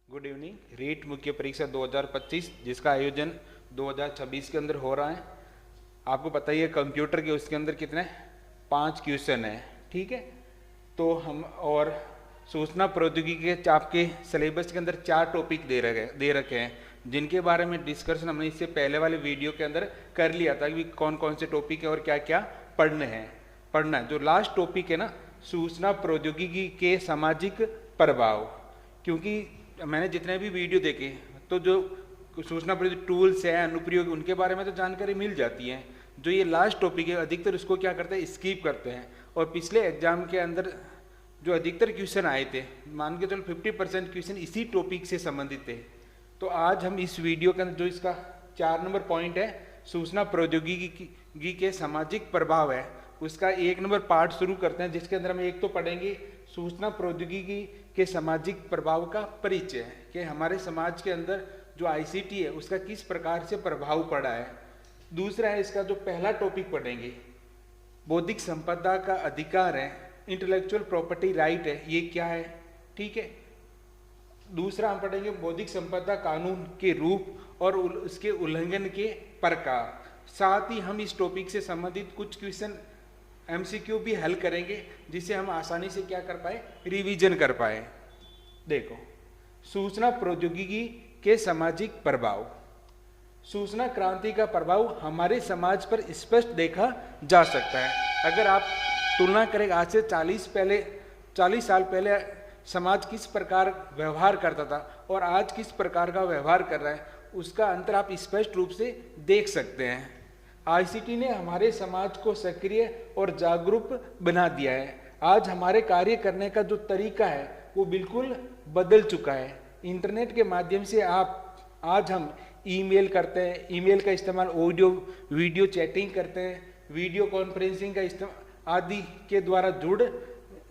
Good evening. REET मुख्य परीक्षा 2025 जिसका आयोजन 2026 के अंदर हो रहा है। आपको पता ही है कंप्यूटर के उसके अंदर कितने 5 क्वेश्चन है, ठीक है। तो हम और सूचना प्रौद्योगिकी के आपके सिलेबस के अंदर 4 टॉपिक दे रखे हैं जिनके बारे में डिस्कशन हमने इससे पहले वाले वीडियो के अंदर कर लिया था कि कौन कौन से टॉपिक है और क्या क्या पढ़ना है। जो लास्ट टॉपिक है ना, सूचना प्रौद्योगिकी के सामाजिक प्रभाव, क्योंकि मैंने जितने भी वीडियो देखे तो जो सूचना प्रौद्योगिकी टूल्स हैं, अनुप्रयोग, उनके बारे में तो जानकारी मिल जाती है। जो ये लास्ट टॉपिक है अधिकतर उसको क्या करते हैं, स्किप करते हैं। और पिछले एग्जाम के अंदर जो अधिकतर क्वेश्चन आए थे, मान के चलो 50% क्वेश्चन इसी टॉपिक से संबंधित थे। तो आज हम इस वीडियो के अंदर जो इसका 4 नंबर पॉइंट है, सूचना प्रौद्योगिकी के सामाजिक प्रभाव है, उसका 1 नंबर पार्ट शुरू करते हैं, जिसके अंदर हम एक तो पढ़ेंगे सूचना प्रौद्योगिकी के सामाजिक प्रभाव का परिचय, कि हमारे समाज के अंदर जो आईसीटी है उसका किस प्रकार से प्रभाव पड़ा है। दूसरा है इसका जो पहला टॉपिक पढ़ेंगे, बौद्धिक संपदा का अधिकार है, इंटेलेक्चुअल प्रॉपर्टी राइट है, ये क्या है, ठीक है। दूसरा हम पढ़ेंगे बौद्धिक संपदा कानून के रूप और उसके उल्लंघन के प्रकार। साथ ही हम इस टॉपिक से संबंधित कुछ क्वेश्चन एमसीक्यू भी हल करेंगे, जिससे हम आसानी से क्या कर पाए, रिवीजन कर पाए। देखो, सूचना प्रौद्योगिकी के सामाजिक प्रभाव। सूचना क्रांति का प्रभाव हमारे समाज पर स्पष्ट देखा जा सकता है। अगर आप तुलना करें आज से 40 साल पहले समाज किस प्रकार व्यवहार करता था और आज किस प्रकार का व्यवहार कर रहा है, उसका अंतर आप स्पष्ट रूप से देख सकते हैं। आईसीटी ने हमारे समाज को सक्रिय और जागरूक बना दिया है। आज हमारे कार्य करने का जो तरीका है वो बिल्कुल बदल चुका है। इंटरनेट के माध्यम से आज हम ईमेल करते हैं, ईमेल का इस्तेमाल, ऑडियो वीडियो चैटिंग करते हैं, वीडियो कॉन्फ्रेंसिंग का इस्तेमाल आदि के द्वारा जुड़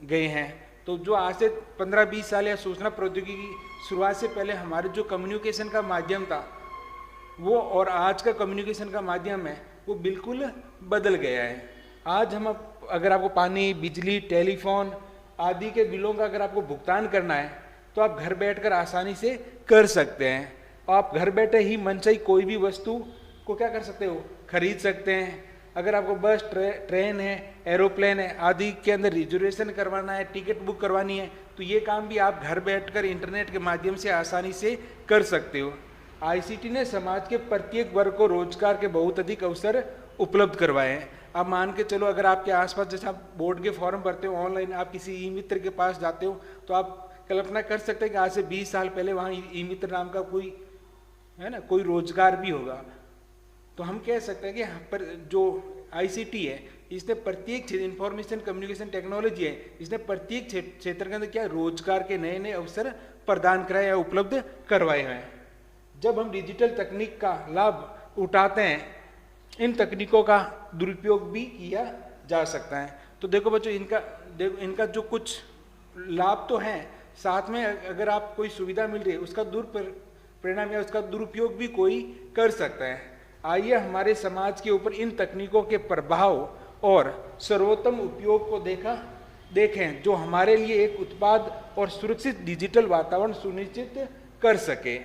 गए हैं। तो जो आज से 15-20 साल या सूचना प्रौद्योगिकी शुरुआत से पहले हमारे जो कम्युनिकेशन का माध्यम था वो और आज का कम्युनिकेशन का माध्यम है वो बिल्कुल बदल गया है। आज हम अगर आपको पानी, बिजली, टेलीफोन आदि के बिलों का अगर आपको भुगतान करना है तो आप घर बैठकर आसानी से कर सकते हैं। आप घर बैठे ही मन से ही कोई भी वस्तु को क्या कर सकते हो, खरीद सकते हैं। अगर आपको बस, ट्रेन है, एरोप्लेन है आदि के अंदर रिजर्वेशन करवाना है, टिकट बुक करवानी है, तो ये काम भी आप घर बैठकर इंटरनेट के माध्यम से आसानी से कर सकते हो। आईसीटी ने समाज के प्रत्येक वर्ग को रोजगार के बहुत अधिक अवसर उपलब्ध करवाए हैं। अब मान के चलो, अगर आपके आसपास, जैसे आप बोर्ड के फॉर्म भरते हो ऑनलाइन, आप किसी ई मित्र के पास जाते हो तो आप कल्पना कर सकते हैं कि आज से 20 साल पहले वहाँ ई मित्र नाम का कोई है ना, कोई रोजगार भी होगा। तो हम कह सकते हैं कि यहाँ पर जो आईसीटी है इसने प्रत्येक इंफॉर्मेशन कम्युनिकेशन टेक्नोलॉजी है, इसने प्रत्येक क्षेत्र के अंदर क्या रोजगार के नए नए अवसर प्रदान कराए या उपलब्ध करवाए हैं। जब हम डिजिटल तकनीक का लाभ उठाते हैं, इन तकनीकों का दुरुपयोग भी किया जा सकता है। तो देखो बच्चों, इनका जो कुछ लाभ तो हैं, साथ में अगर आप कोई सुविधा मिल रही है उसका दुष्परिणाम या उसका दुरुपयोग भी कोई कर सकता है। आइए हमारे समाज के ऊपर इन तकनीकों के प्रभाव और सर्वोत्तम उपयोग को देखें जो हमारे लिए एक उत्पाद और सुरक्षित डिजिटल वातावरण सुनिश्चित कर सके।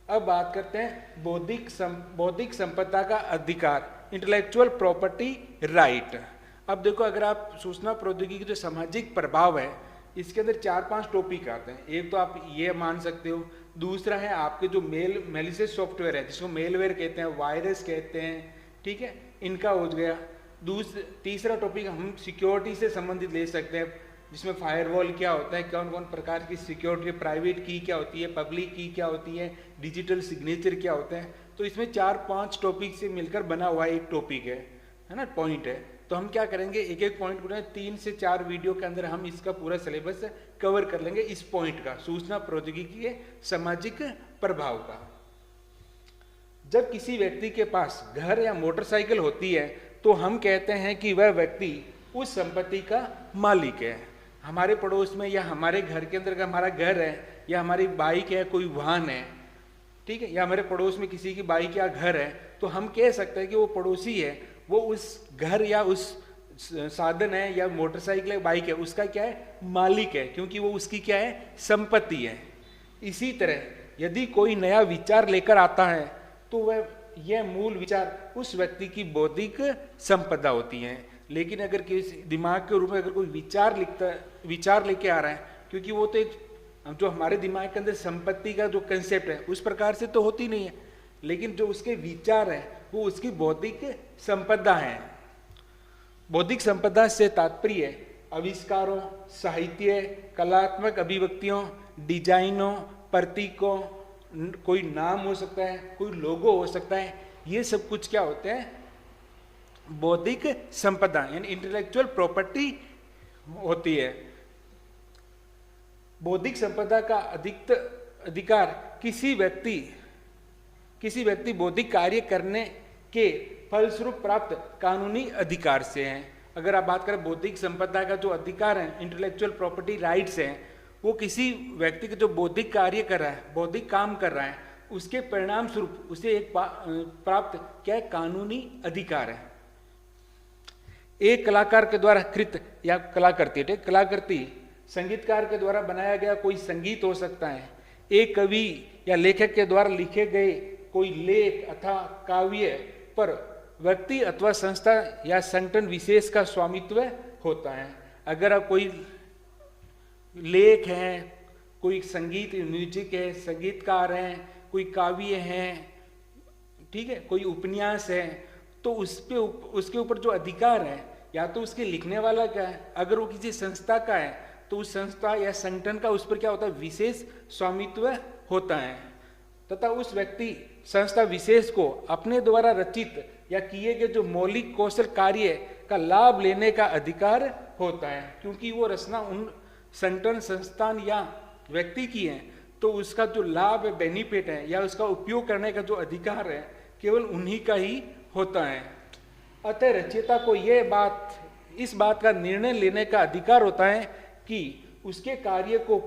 अब बात करते हैं बौद्धिक संपदा का अधिकार, इंटेलेक्चुअल प्रॉपर्टी राइट। अब देखो, अगर आप सूचना प्रौद्योगिकी जो सामाजिक प्रभाव है इसके अंदर 4-5 टॉपिक आते हैं। एक तो आप ये मान सकते हो, दूसरा है आपके जो मेलिशियस सॉफ्टवेयर है जिसको मेलवेयर कहते हैं, वायरस कहते हैं, ठीक है, इनका हो गया। तीसरा टॉपिक हम सिक्योरिटी से संबंधित ले सकते हैं, जिसमें फायरवॉल क्या होता है, कौन कौन प्रकार की सिक्योरिटी, प्राइवेट की क्या होती है, पब्लिक की क्या होती है, डिजिटल सिग्नेचर क्या होते हैं। तो इसमें 4-5 टॉपिक से मिलकर बना हुआ एक टॉपिक है ना, पॉइंट है। तो हम क्या करेंगे, एक एक पॉइंट को 3 से 4 वीडियो के अंदर हम इसका पूरा सिलेबस कवर कर लेंगे इस पॉइंट का, सूचना प्रौद्योगिकी के सामाजिक प्रभाव का। जब किसी व्यक्ति के पास घर या मोटरसाइकिल होती है तो हम कहते हैं कि वह व्यक्ति उस संपत्ति का मालिक है। हमारे पड़ोस में या हमारे घर के अंदर हमारा घर है या हमारी बाइक है, कोई वाहन है, ठीक है, या हमारे पड़ोस में किसी की बाइक या घर है, तो हम कह सकते हैं कि वो पड़ोसी है, वो उस घर या उस साधन है या मोटरसाइकिल है, बाइक है, उसका क्या है, मालिक है, क्योंकि वो उसकी क्या है, संपत्ति है। इसी तरह यदि कोई नया विचार लेकर आता है तो वह यह मूल विचार उस व्यक्ति की बौद्धिक संपदा होती है। लेकिन अगर किसी दिमाग के रूप में अगर कोई विचार लेके आ रहा है, क्योंकि वो तो एक जो हमारे दिमाग के अंदर संपत्ति का जो कंसेप्ट है उस प्रकार से तो होती नहीं है, लेकिन जो उसके विचार है वो उसकी बौद्धिक संपदा है। बौद्धिक संपदा से तात्पर्य आविष्कारों, साहित्य, कलात्मक अभिव्यक्तियों, डिजाइनों, प्रतीकों, कोई नाम हो सकता है, कोई लोगो हो सकता है, ये सब कुछ क्या होते हैं, बौद्धिक संपदा यानी इंटेलेक्चुअल प्रॉपर्टी होती है। बौद्धिक संपदा का अधिकार किसी व्यक्ति बौद्धिक कार्य करने के फलस्वरूप प्राप्त कानूनी अधिकार से है। अगर आप बात करें बौद्धिक संपदा का जो अधिकार है, इंटेलेक्चुअल प्रॉपर्टी राइट्स हैं, वो किसी व्यक्ति का जो बौद्धिक कार्य कर रहा है, बौद्धिक काम कर रहा है, उसके परिणाम स्वरूप उसे एक प्राप्त क्या है, कानूनी अधिकार है। एक कलाकार के द्वारा कृत या कलाकृति संगीतकार के द्वारा बनाया गया कोई संगीत हो सकता है। एक कवि या लेखक के द्वारा लिखे गए कोई लेख अथवा काव्य पर व्यक्ति अथवा संस्था या संगठन विशेष का स्वामित्व होता है। अगर आप कोई लेख है, कोई संगीत म्यूजिक है, संगीतकार हैं, कोई काव्य हैं, ठीक है, कोई उपन्यास है, तो उसके ऊपर जो अधिकार है या तो उसके लिखने वाला का है, अगर वो किसी संस्था का है तो उस संस्था या संगठन का उस पर क्या होता है, विशेष स्वामित्व होता है, तथा उस व्यक्ति संस्था विशेष को अपने द्वारा रचित या किए गए जो मौलिक कौशल कार्य का लाभ लेने का अधिकार होता है। क्योंकि वो रचना उन संगठन, संस्थान या व्यक्ति की है, तो उसका जो लाभ है, बेनिफिट है, या उसका उपयोग करने का जो अधिकार है केवल उन्हीं का ही होता है। अतः रचयिता को इस बात का निर्णय लेने का अधिकार होता है कि उसके कार्य को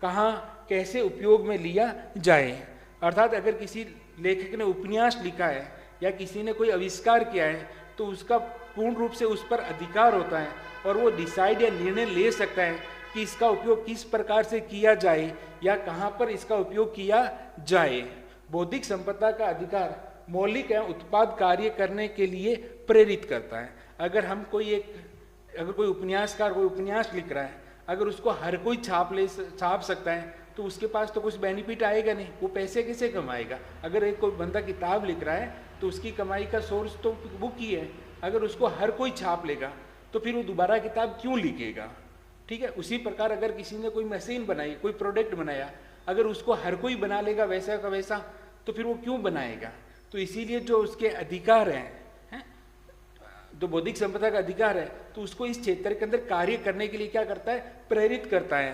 कहाँ कैसे उपयोग में लिया जाए। अर्थात अगर किसी लेखक ने उपन्यास लिखा है या किसी ने कोई आविष्कार किया है तो उसका पूर्ण रूप से उस पर अधिकार होता है और वो डिसाइड या निर्णय ले सकता है कि इसका उपयोग किस प्रकार से किया जाए या कहाँ पर इसका उपयोग किया जाए। बौद्धिक संपदा का अधिकार मौलिक या उत्पाद कार्य करने के लिए प्रेरित करता है। अगर कोई उपन्यासकार कोई उपन्यास लिख रहा है, अगर उसको हर कोई छाप सकता है तो उसके पास तो कुछ बेनिफिट आएगा नहीं, वो पैसे कैसे कमाएगा। अगर एक कोई बंदा किताब लिख रहा है तो उसकी कमाई का सोर्स तो बुक ही है। अगर उसको हर कोई छाप लेगा तो फिर वो दोबारा किताब क्यों लिखेगा, ठीक है। उसी प्रकार अगर किसी ने कोई मशीन बनाई, कोई प्रोडक्ट बनाया, अगर उसको हर कोई बना लेगा वैसा का वैसा, तो फिर वो क्यों बनाएगा। तो इसीलिए जो उसके अधिकार हैं, जो बौद्धिक संपदा का अधिकार है, तो उसको इस क्षेत्र के अंदर कार्य करने के लिए क्या करता है, प्रेरित करता है,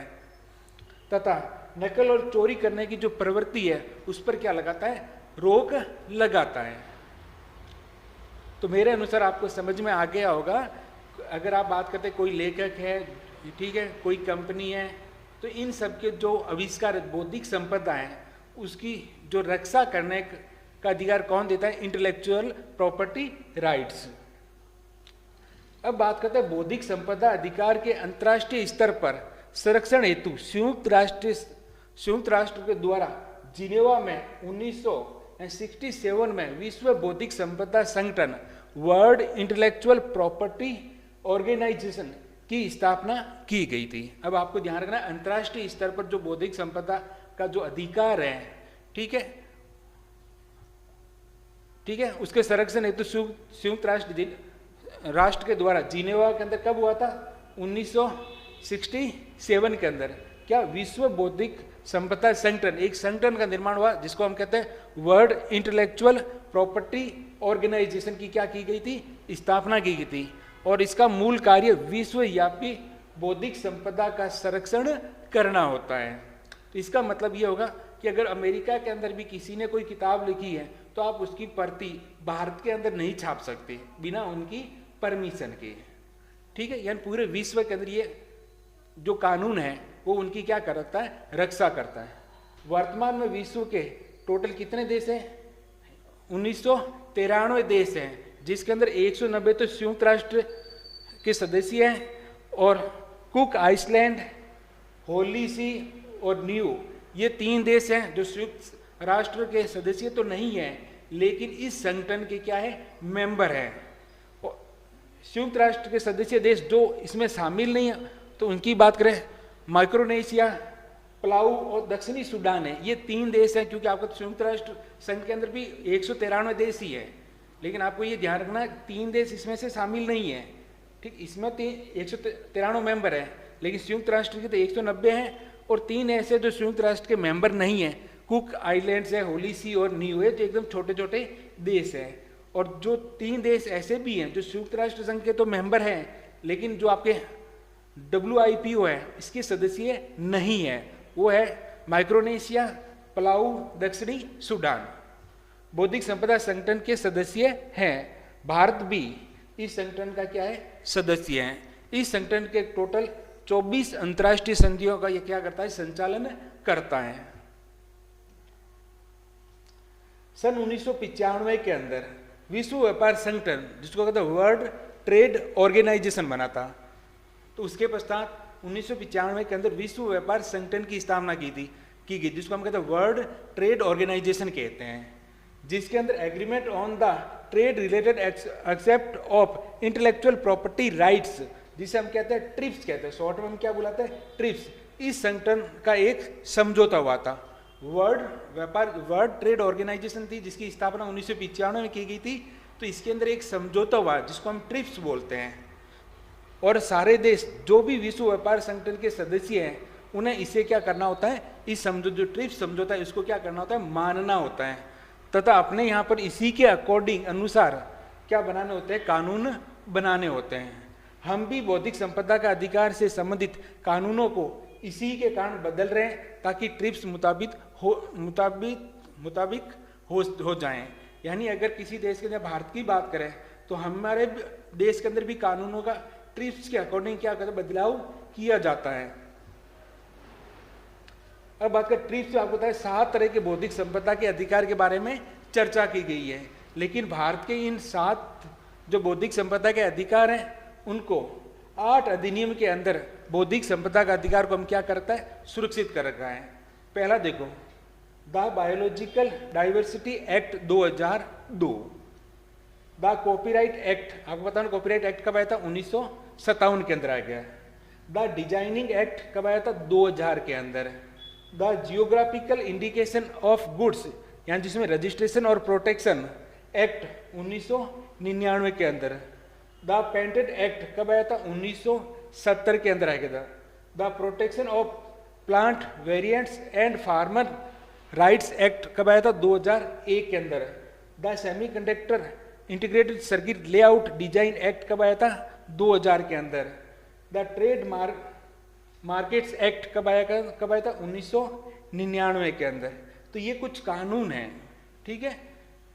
तथा नकल और चोरी करने की जो प्रवृत्ति है उस पर क्या लगाता है, रोक लगाता है। तो मेरे अनुसार आपको समझ में आ गया होगा। अगर आप बात करते कोई लेखक है, ठीक है, कोई कंपनी है, तो इन सब के जो आविष्कार बौद्धिक संपदा है उसकी जो रक्षा करने का अधिकार कौन देता है, इंटेलेक्चुअल प्रॉपर्टी राइट्स। अब बात करते हैं बौद्धिक संपदा अधिकार के अंतर्राष्ट्रीय स्तर पर संरक्षण हेतु संयुक्त राष्ट्र के द्वारा जिनेवा में 1967 में विश्व बौद्धिक संपदा संगठन वर्ल्ड इंटेलेक्चुअल प्रॉपर्टी ऑर्गेनाइजेशन की स्थापना की गई थी। अब आपको ध्यान रखना, अंतर्राष्ट्रीय स्तर पर जो बौद्धिक संपदा का जो अधिकार है, ठीक है, उसके संरक्षण हेतु संयुक्त राष्ट्र के द्वारा जिनेवा के अंदर कब हुआ था, 1967 के अंदर क्या विश्व बौद्धिक संपदा संगठन, एक संगठन का निर्माण हुआ जिसको हम कहते हैं वर्ल्ड इंटेलेक्चुअल प्रॉपर्टी ऑर्गेनाइजेशन की क्या की गई थी, स्थापना की गई थी। और इसका मूल कार्य विश्वव्यापी बौद्धिक संपदा का संरक्षण करना होता है। तो इसका मतलब ये होगा कि अगर अमेरिका के अंदर भी किसी ने कोई किताब लिखी है तो आप उसकी प्रति भारत के अंदर नहीं छाप सकते बिना उनकी परमिशन के, ठीक है। यानी पूरे विश्व के अंदर ये जो कानून है वो उनकी क्या करता है, रक्षा करता है। वर्तमान में विश्व के टोटल कितने देश हैं, 1993 देश हैं, जिसके अंदर 190 तो संयुक्त राष्ट्र के सदस्य हैं, और कुक आइसलैंड, होली सी और न्यू, ये 3 देश हैं जो संयुक्त राष्ट्र के सदस्य तो नहीं हैं, लेकिन इस संगठन के क्या है, मेंबर हैं। संयुक्त राष्ट्र के सदस्य देश जो इसमें शामिल नहीं है, तो उनकी बात करें, माइक्रोनेशिया, पलाऊ और दक्षिणी सूडान है। ये 3 देश हैं, क्योंकि आपको संयुक्त राष्ट्र संघ के अंदर भी 193 देश ही है, लेकिन आपको ये ध्यान रखना 3 देश इसमें से शामिल नहीं है, ठीक। इसमें 193 मेंबर हैं, लेकिन संयुक्त राष्ट्र के तो 190 हैं, और 3 ऐसे जो संयुक्त राष्ट्र के मेंबर नहीं है, कुक आइलैंड्स है, होली सी और न्यू है, जो एकदम छोटे छोटे देश हैं। और जो 3 देश ऐसे भी हैं जो संयुक्त राष्ट्र संघ के तो मेंबर हैं, लेकिन जो आपके WIPO है इसके सदस्य नहीं है, वो है माइक्रोनेशिया, पलाऊ, दक्षिणी सूडान। बौद्धिक संपदा संगठन के सदस्य हैं, भारत भी इस संगठन का क्या है, सदस्य है। इस संगठन के टोटल 24 अंतर्राष्ट्रीय संधियों का ये क्या करता है, संचालन करता है। सन 1995 के अंदर विश्व व्यापार संगठन, जिसको कहते हैं वर्ल्ड ट्रेड ऑर्गेनाइजेशन बना था, तो उसके पश्चात 1995 के अंदर विश्व व्यापार संगठन की स्थापना की गई, जिसको हम कहते हैं वर्ल्ड ट्रेड ऑर्गेनाइजेशन कहते हैं, जिसके अंदर agreement on the trade related except of intellectual property rights, जिसे हम कहते हैं ट्रिप्स कहते हैं, शॉर्ट में हम क्या बुलाते हैं, ट्रिप्स, इस संगठन का एक समझौता हुआ था। वर्ल्ड ट्रेड ऑर्गेनाइजेशन थी, जिसकी स्थापना 1995 में की गई थी, तो इसके अंदर एक समझौता हुआ जिसको हम ट्रिप्स बोलते हैं, और सारे देश जो भी विश्व व्यापार संगठन के सदस्य हैं उन्हें इसे क्या करना होता है, इस जो ट्रिप्स समझौता है इसको क्या करना होता है, मानना होता है, तथा अपने यहाँ पर इसी के अकॉर्डिंग अनुसार क्या बनाने होते हैं, कानून बनाने होते हैं। हम भी बौद्धिक संपदा का अधिकार से संबंधित कानूनों को इसी के कारण बदल रहे हैं, ताकि ट्रिप्स मुताबिक हो जाएं। यानी अगर किसी देश के अंदर भारत की बात करें, तो हमारे देश के अंदर भी कानूनों का ट्रिप्स के अकॉर्डिंग क्या करते, बदलाव किया जाता है। अब बात कर ट्रिप्स से आपको पता है 7 तरह के बौद्धिक संपदा के अधिकार के बारे में चर्चा की गई है, लेकिन भारत के इन 7 जो बौद्धिक संपदा के अधिकार हैं, उनको 8 अधिनियम के अंदर बौद्धिक संपदा का अधिकार को हम क्या करता है, सुरक्षित कर रखा है। पहला देखो, the biological diversity act 2002, the copyright act, आपको पता है कॉपीराइट एक्ट कब आया था, 1957 के अंदर आ गया। द डिजाइनिंग एक्ट कब आया था, 2000 के अंदर। The geographical indication of goods, यानी जिसमें रजिस्ट्रेशन और प्रोटेक्शन एक्ट 1999 के अंदर। द पेटेंट एक्ट कब आया था, 1970 के अंदर आ गया था। The protection of plant variants and farmer rights act कब आया था, 2001 के अंदर। The semiconductor integrated circuit layout design act कब आया था, 2000 के अंदर। द ट्रेड मार्केट्स एक्ट कब आया था, 1999 के अंदर। तो ये कुछ कानून हैं, ठीक है,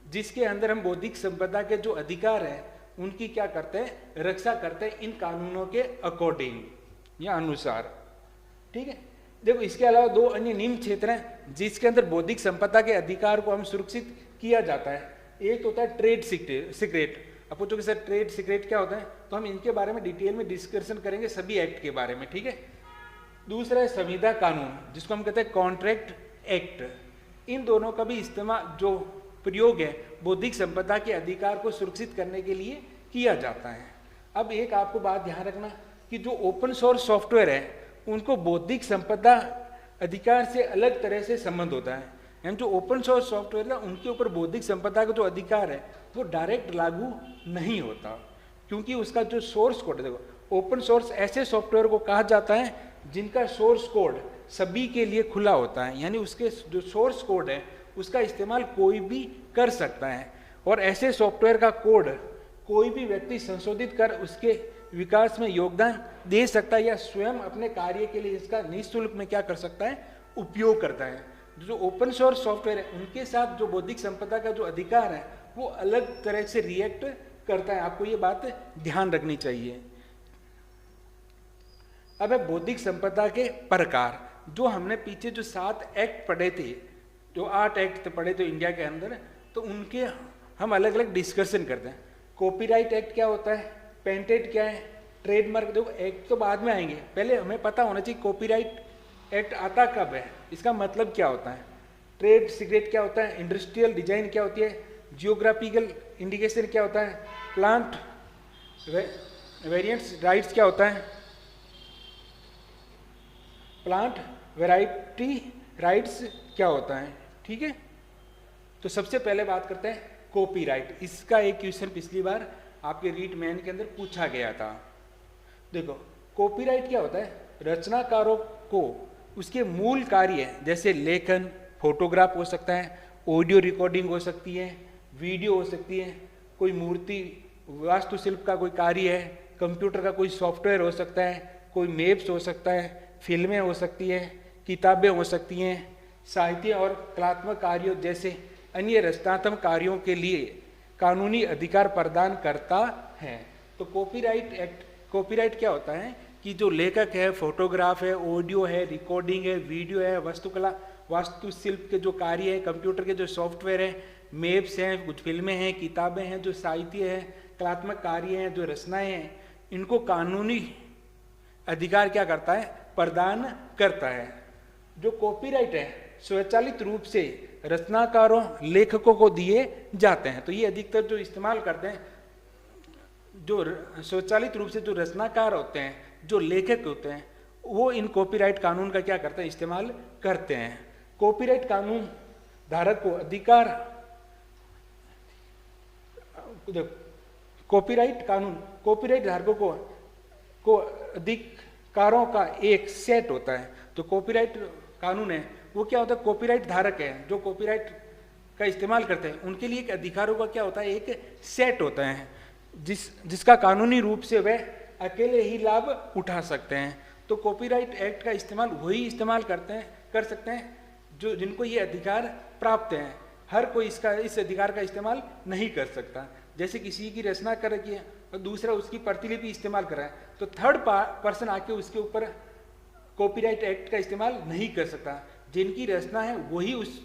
जिसके अंदर हम बौद्धिक संपदा के जो अधिकार हैं उनकी क्या करते हैं, रक्षा करते हैं इन कानूनों के अकॉर्डिंग या अनुसार, ठीक है। देखो, इसके अलावा 2 अन्य नियम क्षेत्र हैं जिसके अंदर बौद्धिक संपदा के अधिकार को हम सुरक्षित किया जाता है। एक तो होता है ट्रेड सीक्रेट। अब पूछो कि सर ट्रेड सीक्रेट क्या होता है, तो हम इनके बारे में डिटेल में डिस्कशन करेंगे सभी एक्ट के बारे में, ठीक है। दूसरा है संविदा कानून, जिसको हम कहते हैं कॉन्ट्रैक्ट एक्ट। इन दोनों का भी इस्तेमाल, जो प्रयोग है, बौद्धिक संपदा के अधिकार को सुरक्षित करने के लिए किया जाता है। अब एक आपको बात ध्यान रखना कि जो ओपन सोर्स सॉफ्टवेयर है उनको बौद्धिक संपदा अधिकार से अलग तरह से संबंध होता है। यानी जो ओपन सोर्स सॉफ्टवेयर है उनके ऊपर बौद्धिक संपदा का जो अधिकार है वो डायरेक्ट लागू नहीं होता, क्योंकि उसका जो सोर्स कोड है, देखो ओपन सोर्स ऐसे सॉफ्टवेयर को कहा जाता है जिनका सोर्स कोड सभी के लिए खुला होता है, यानी उसके जो सोर्स कोड है उसका इस्तेमाल कोई भी कर सकता है, और ऐसे सॉफ्टवेयर का कोड कोई भी व्यक्ति संशोधित कर उसके विकास में योगदान दे सकता है या स्वयं अपने कार्य के लिए इसका निःशुल्क में क्या कर सकता है, उपयोग करता है। जो ओपन सोर्स सॉफ्टवेयर है उनके साथ जो बौद्धिक संपदा का जो अधिकार है वो अलग तरह से रिएक्ट करता है, आपको ये बात ध्यान रखनी चाहिए। अब है बौद्धिक संपदा के प्रकार। जो हमने पीछे जो 7 एक्ट पढ़े थे, जो 8 एक्ट पढ़े थे इंडिया के अंदर, तो उनके हम अलग अलग डिस्कशन करते हैं। कॉपीराइट एक्ट क्या होता है, पेटेंट क्या है, ट्रेडमार्क देखो एक्ट तो बाद में आएंगे, पहले हमें पता होना चाहिए कॉपीराइट एक्ट आता कब है, इसका मतलब क्या होता है। ट्रेड सीक्रेट क्या होता है, इंडस्ट्रियल डिजाइन क्या होती है, जियोग्राफिकल इंडिकेशन क्या होता है, प्लांट वेरिएंट्स राइट्स क्या होता है, प्लांट वैरायटी राइट्स क्या होता है। ठीक है, तो सबसे पहले बात करते हैं कॉपीराइट। इसका एक क्वेश्चन पिछली बार आपके रीट मैन के अंदर पूछा गया था। देखो कॉपीराइट क्या होता है, रचनाकारों को उसके मूल कार्य जैसे लेखन, फोटोग्राफ हो सकता है, ऑडियो रिकॉर्डिंग हो सकती है, वीडियो हो सकती है, कोई मूर्ति वास्तुशिल्प का कोई कार्य है, कंप्यूटर का कोई सॉफ्टवेयर हो सकता है, कोई मैप्स हो सकता है, फिल्में हो सकती है, किताबें हो सकती हैं, साहित्य और कलात्मक कार्यों जैसे अन्य रचनात्मक कार्यों के लिए कानूनी अधिकार प्रदान करता है। तो कॉपीराइट एक्ट, कॉपीराइट क्या होता है कि जो लेखक है, फोटोग्राफ है, ऑडियो है, रिकॉर्डिंग है, वीडियो है, वास्तुकला वास्तुशिल्प के जो कार्य है, कंप्यूटर के जो सॉफ्टवेयर है, मैप्स हैं, कुछ फिल्में हैं, किताबें हैं, जो साहित्य है, कलात्मक कार्य हैं, जो रचनाएं हैं, इनको कानूनी अधिकार क्या करता है, प्रदान करता है। जो कॉपीराइट है स्वचालित रूप से रचनाकारों, लेखकों को दिए जाते हैं। तो ये अधिकतर जो इस्तेमाल करते हैं, जो स्वचालित रूप से जो रचनाकार होते हैं, जो लेखक होते हैं, वो इन कॉपीराइट कानून का क्या करते हैं, इस्तेमाल करते हैं। कॉपीराइट कानून धारक को अधिकार, कॉपीराइट कानून कॉपीराइट धारकों को अधिकारों का एक सेट होता है। तो कॉपीराइट कानून है वो क्या होता है, कॉपीराइट धारक है जो कॉपीराइट का इस्तेमाल करते हैं, उनके लिए एक अधिकारों का क्या होता है, एक सेट होता है जिसका कानूनी रूप से वह अकेले ही लाभ उठा सकते हैं। तो कॉपीराइट एक्ट का इस्तेमाल वही इस्तेमाल कर सकते हैं जो जिनको ये अधिकार प्राप्त हैं। हर कोई इस अधिकार का इस्तेमाल नहीं कर सकता। जैसे किसी की रचना कर रखी है और दूसरा उसकी प्रतिलिपि इस्तेमाल कर रहा है, तो थर्ड पर्सन आके उसके ऊपर कॉपीराइट एक्ट का इस्तेमाल नहीं कर सकता। जिनकी रचना है वही उस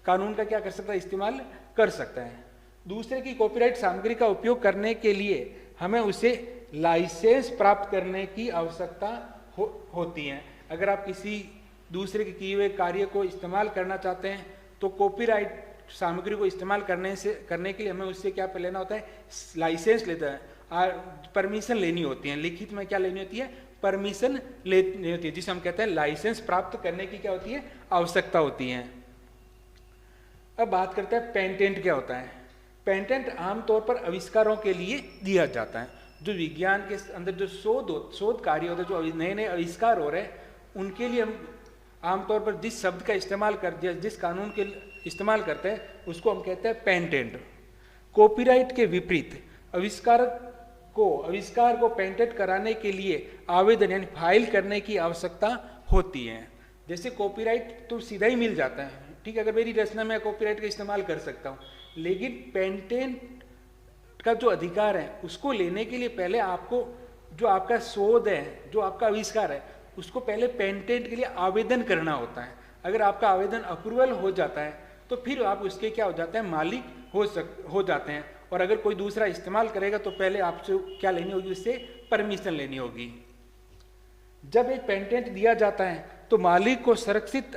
कानून का क्या कर सकता है, इस्तेमाल कर सकता है। दूसरे की कॉपीराइट सामग्री का उपयोग करने के लिए हमें उसे लाइसेंस प्राप्त करने की आवश्यकता होती है। अगर आप किसी दूसरे के किए हुए कार्य को इस्तेमाल करना चाहते हैं तो कॉपीराइट सामग्री को इस्तेमाल करने के लिए हमें उससे क्या लेना होता है, लाइसेंस लेता है, परमिशन लेनी होती है। लिखित में क्या लेनी होती है, परमिशन लेनी होती है, जिसे हम कहते हैं लाइसेंस प्राप्त करने की क्या होती है, आवश्यकता होती है। अब बात करते हैं पेटेंट क्या होता है। पेटेंट आमतौर पर आविष्कारों के लिए दिया जाता है। जो विज्ञान के अंदर जो शोध कार्य होते हैं, जो नए नए आविष्कार हो रहे हैं, उनके लिए हम आमतौर पर जिस शब्द का इस्तेमाल जिस कानून के इस्तेमाल करते हैं उसको हम कहते हैं पेटेंट। कॉपीराइट के विपरीत आविष्कार को पेटेंट कराने के लिए आवेदन यानी फाइल करने की आवश्यकता होती है। जैसे कॉपीराइट तो सीधा ही मिल जाता है, ठीक है, अगर मेरी रचना में कॉपीराइट का इस्तेमाल कर सकता हूँ, लेकिन पेटेंट का जो अधिकार है उसको लेने के लिए पहले आपको जो आपका शोध है, जो आपका आविष्कार है, उसको पहले पेटेंट के लिए आवेदन करना होता है। अगर आपका आवेदन अप्रूवल हो जाता है तो फिर आप उसके क्या हो जाते हैं, मालिक हो जाते हैं। और अगर कोई दूसरा इस्तेमाल करेगा तो पहले आपसे क्या लेनी होगी, उससे परमिशन लेनी होगी। जब एक पेटेंट दिया जाता है तो मालिक को संरक्षित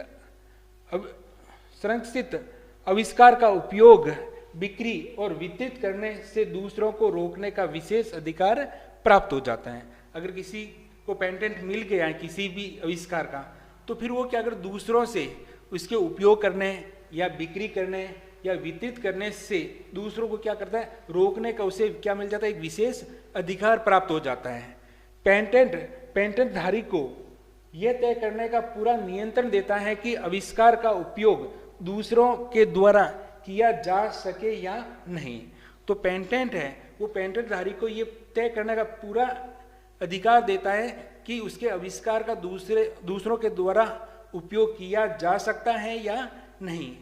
आविष्कार का उपयोग, बिक्री और वितरित करने से दूसरों को रोकने का विशेष अधिकार प्राप्त हो जाता है। अगर किसी को पेटेंट मिल गया है किसी भी आविष्कार का, तो फिर वो क्या, अगर दूसरों से उसके उपयोग करने या बिक्री करने या वितरित करने से दूसरों को क्या करता है, रोकने का उसे क्या मिल जाता है, एक विशेष अधिकार प्राप्त हो जाता है। पेटेंट धारी को यह तय करने का पूरा नियंत्रण देता है कि आविष्कार का उपयोग दूसरों के द्वारा किया जा सके या नहीं। तो पेटेंट है वो पेटेंट धारी को ये तय करने का पूरा अधिकार देता है कि उसके आविष्कार का दूसरों के द्वारा उपयोग किया जा सकता है या नहीं।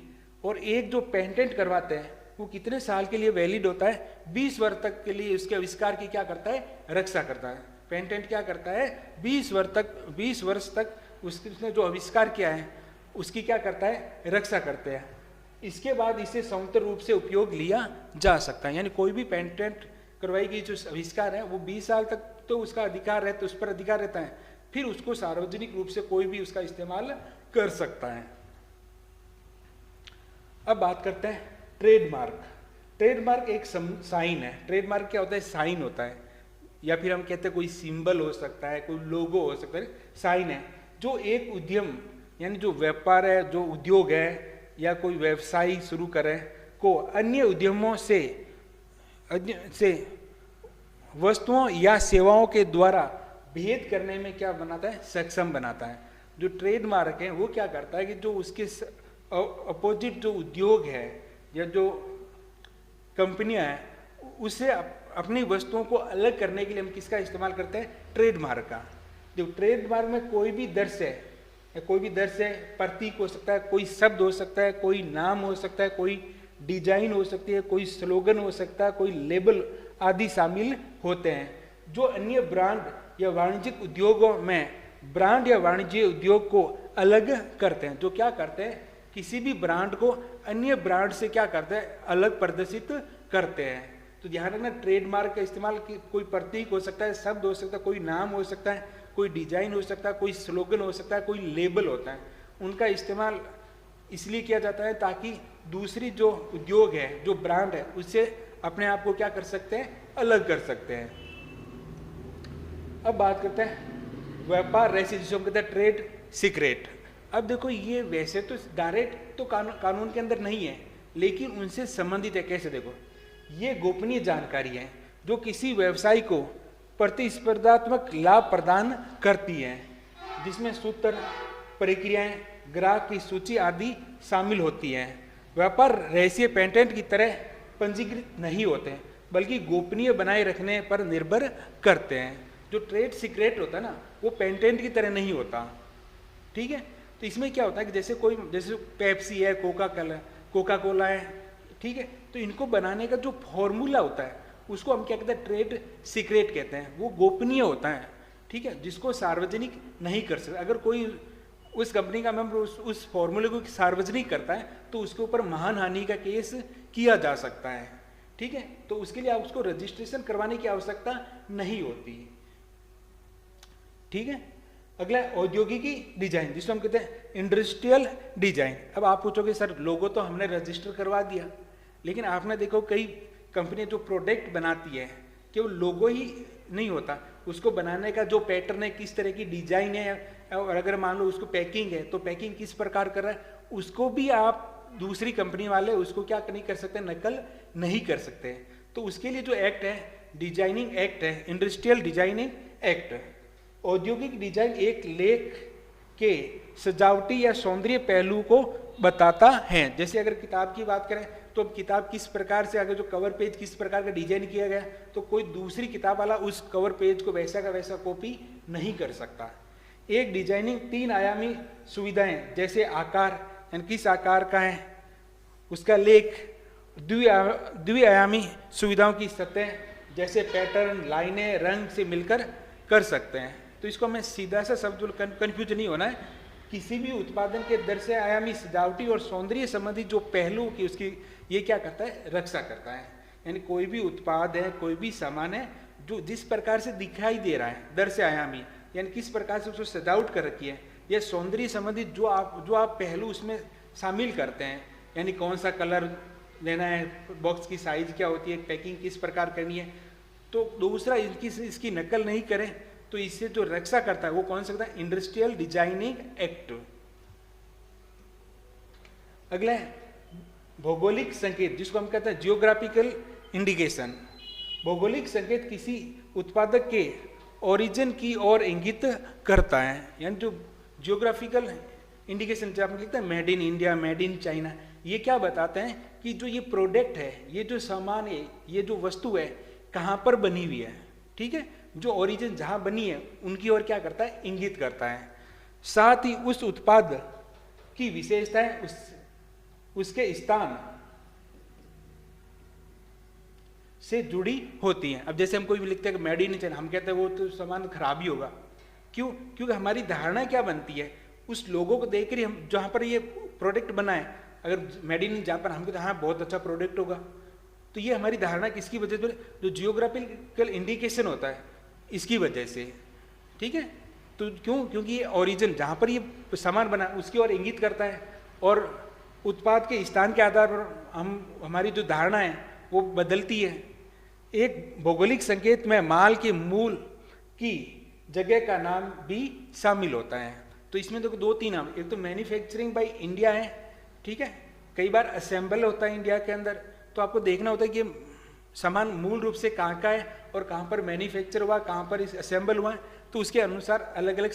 और एक जो पेटेंट करवाते हैं वो कितने साल के लिए वैलिड होता है, 20 वर्ष तक के लिए उसके आविष्कार की क्या करता है, रक्षा करता है। पेटेंट क्या करता है, 20 वर्ष तक उसने जो आविष्कार किया है उसकी क्या करता है, रक्षा करते हैं। इसके बाद इसे स्वतंत्र रूप से उपयोग लिया जा सकता है। यानी कोई भी पेटेंट करवाई गई जो आविष्कार है वो 20 साल तक तो उसका अधिकार रहता, उस पर अधिकार रहता है, फिर उसको सार्वजनिक रूप से कोई भी उसका इस्तेमाल कर सकता है। अब बात करते हैं ट्रेडमार्क। ट्रेडमार्क एक साइन है। ट्रेडमार्क क्या होता है? साइन होता है, या फिर हम कहते हैं कोई सिंबल हो सकता है, कोई लोगो हो सकता है, साइन है जो एक उद्यम यानी जो व्यापार है, जो उद्योग है या कोई व्यवसाय शुरू करे को अन्य उद्यमों से वस्तुओं या सेवाओं के द्वारा भेद करने में क्या बनाता है? सक्षम बनाता है। जो ट्रेडमार्क है वो क्या करता है कि जो उसके अपोजिट जो उद्योग है या जो कंपनियां हैं उससे अपनी वस्तुओं को अलग करने के लिए हम किसका इस्तेमाल करते हैं? ट्रेडमार्क का। जो ट्रेडमार्क में कोई भी दर्ज है या कोई भी दर्ज है, प्रतीक हो सकता है, कोई शब्द हो सकता है, कोई नाम हो सकता है, कोई डिजाइन हो सकती है, कोई स्लोगन हो सकता है, कोई लेबल आदि शामिल होते हैं, जो अन्य ब्रांड या वाणिज्यिक उद्योगों में ब्रांड या वाणिज्य उद्योग को अलग करते हैं। जो क्या करते हैं? किसी भी ब्रांड को अन्य ब्रांड से क्या करते हैं? अलग प्रदर्शित करते हैं। तो ध्यान रखना, ट्रेडमार्क का इस्तेमाल कोई प्रतीक हो सकता है, शब्द हो सकता है, कोई नाम हो सकता है, कोई डिजाइन हो सकता है, कोई स्लोगन हो सकता है, कोई लेबल होता है। उनका इस्तेमाल इसलिए किया जाता है ताकि दूसरी जो उद्योग है, जो ब्रांड है, उससे अपने आप को क्या कर सकते हैं? अलग कर सकते हैं। अब बात करते हैं व्यापार रहस्य, जिसको हम कहते हैं ट्रेड सीक्रेट। अब देखो, ये वैसे तो डायरेक्ट तो कानून के अंदर नहीं है, लेकिन उनसे संबंधित है। कैसे? देखो, ये गोपनीय जानकारी है जो किसी व्यवसाय को प्रतिस्पर्धात्मक लाभ प्रदान करती है, जिसमें सूत्र, प्रक्रियाएं, ग्राहक की सूची आदि शामिल होती हैं। व्यापार रहस्य पेटेंट की तरह पंजीकृत नहीं होते हैं, बल्कि गोपनीय बनाए रखने पर निर्भर करते हैं। जो ट्रेड सीक्रेट होता है ना, वो पेटेंट की तरह नहीं होता। ठीक है? तो इसमें क्या होता है कि जैसे पेप्सी है, कोका कोला है, ठीक है, तो इनको बनाने का जो फॉर्मूला होता है उसको हम क्या कहते हैं? ट्रेड सीक्रेट कहते हैं। वो गोपनीय होता है, ठीक है, जिसको सार्वजनिक नहीं कर सकते। अगर कोई उस कंपनी का मेंबर उस फॉर्मूले को सार्वजनिक करता है तो उसके ऊपर महान हानि का केस किया जा सकता है। ठीक है? तो उसके लिए उसको रजिस्ट्रेशन करवाने की आवश्यकता नहीं होती। ठीक है? अगला औद्योगिकी डिजाइन, जिसको हम कहते हैं इंडस्ट्रियल डिजाइन। अब आप पूछोगे सर, लोगो तो हमने रजिस्टर करवा दिया, लेकिन आपने देखो कई कंपनी जो प्रोडक्ट बनाती है केवल लोगो ही नहीं होता, उसको बनाने का जो पैटर्न है, किस तरह की डिजाइन है, और अगर मान लो उसको पैकिंग है तो पैकिंग किस प्रकार कर रहा है, उसको भी आप दूसरी कंपनी वाले उसको क्या नहीं कर सकते? नकल नहीं कर सकते। तो उसके लिए जो एक्ट है, डिजाइनिंग एक्ट है, इंडस्ट्रियल डिजाइनिंग एक्ट। औद्योगिक डिजाइन एक लेख के सजावटी या सौंदर्य पहलू को बताता है। जैसे अगर किताब की बात करें तो अब किताब किस प्रकार से, अगर जो कवर पेज किस प्रकार का डिजाइन किया गया, तो कोई दूसरी किताब वाला उस कवर पेज को वैसा का वैसा कॉपी नहीं कर सकता। एक डिजाइनिंग 3 आयामी सुविधाएं, जैसे आकार, यानी किस आकार का है, उसका लेख, द्विआयामी सुविधाओं की सतह, जैसे पैटर्न, लाइनें, रंग से मिलकर कर सकते हैं। तो इसको हमें सीधा सा शब्द कंफ्यूज नहीं होना है। किसी भी उत्पादन के दर से आयामी सजावटी और सौंदर्य संबंधी जो पहलू की उसकी ये क्या करता है? रक्षा करता है। यानी कोई भी उत्पाद है, कोई भी सामान है, जो जिस प्रकार से दिखाई दे रहा है दर से आयामी, यानी किस प्रकार से उसको सजावट कर रखी है, या सौंदर्य संबंधित जो आप पहलू उसमें शामिल करते हैं, यानी कौन सा कलर लेना है, बॉक्स की साइज क्या होती है, पैकिंग किस प्रकार करनी है, तो दूसरा इसकी नकल नहीं करें, तो इससे जो रक्षा करता है वो कौन सा होता है? Industrial designing act. अगला है भौगोलिक संकेत, जिसको हम कहते हैं जियोग्राफिकल इंडिकेशन। भौगोलिक संकेत किसी उत्पादक के ओरिजिन की ओर इंगित करता है। यानी जो जियोग्राफिकल इंडिकेशन जब हम लिखते हैं made in India, made in China, ये क्या बताते हैं कि जो ये प्रोडक्ट है, ये जो सामान है, ये जो वस्तु है, कहाँ पर बनी हुई है। ठीक है? जो ओरिजिन जहाँ बनी है उनकी ओर क्या करता है? इंगित करता है। साथ ही उस उत्पाद की विशेषताएं उसके स्थान से जुड़ी होती हैं। अब जैसे हम कोई भी लिखते हैं कि मेड इन चाइना, हम कहते हैं वो तो सामान खराब ही होगा। क्यों? क्योंकि हमारी धारणा क्या बनती है, उस लोगों को देखकर ही, हम जहाँ पर ये प्रोडक्ट बना है, अगर मेड इन जापान, हमको तो हाँ बहुत अच्छा प्रोडक्ट होगा। तो ये हमारी धारणा किसकी वजह से? जो जियोग्राफिकल इंडिकेशन होता है, इसकी वजह से, ठीक है। तो क्यों? क्योंकि ये ओरिजिन जहाँ पर ये सामान बना उसकी ओर इंगित करता है, और उत्पाद के स्थान के आधार पर हमारी जो धारणा है वो बदलती है। एक भौगोलिक संकेत में माल के मूल की जगह का नाम भी शामिल होता है। तो इसमें देखो दो तीन नाम, एक तो मैन्युफैक्चरिंग बाय इंडिया है, ठीक है, कई बार असेंबल होता है इंडिया के अंदर। तो आपको देखना होता है कि सामान मूल रूप से कहाँ का है और कहाँ पर मैन्युफैक्चर हुआ, कहाँ पर असेंबल हुआ है, तो उसके अनुसार अलग अलग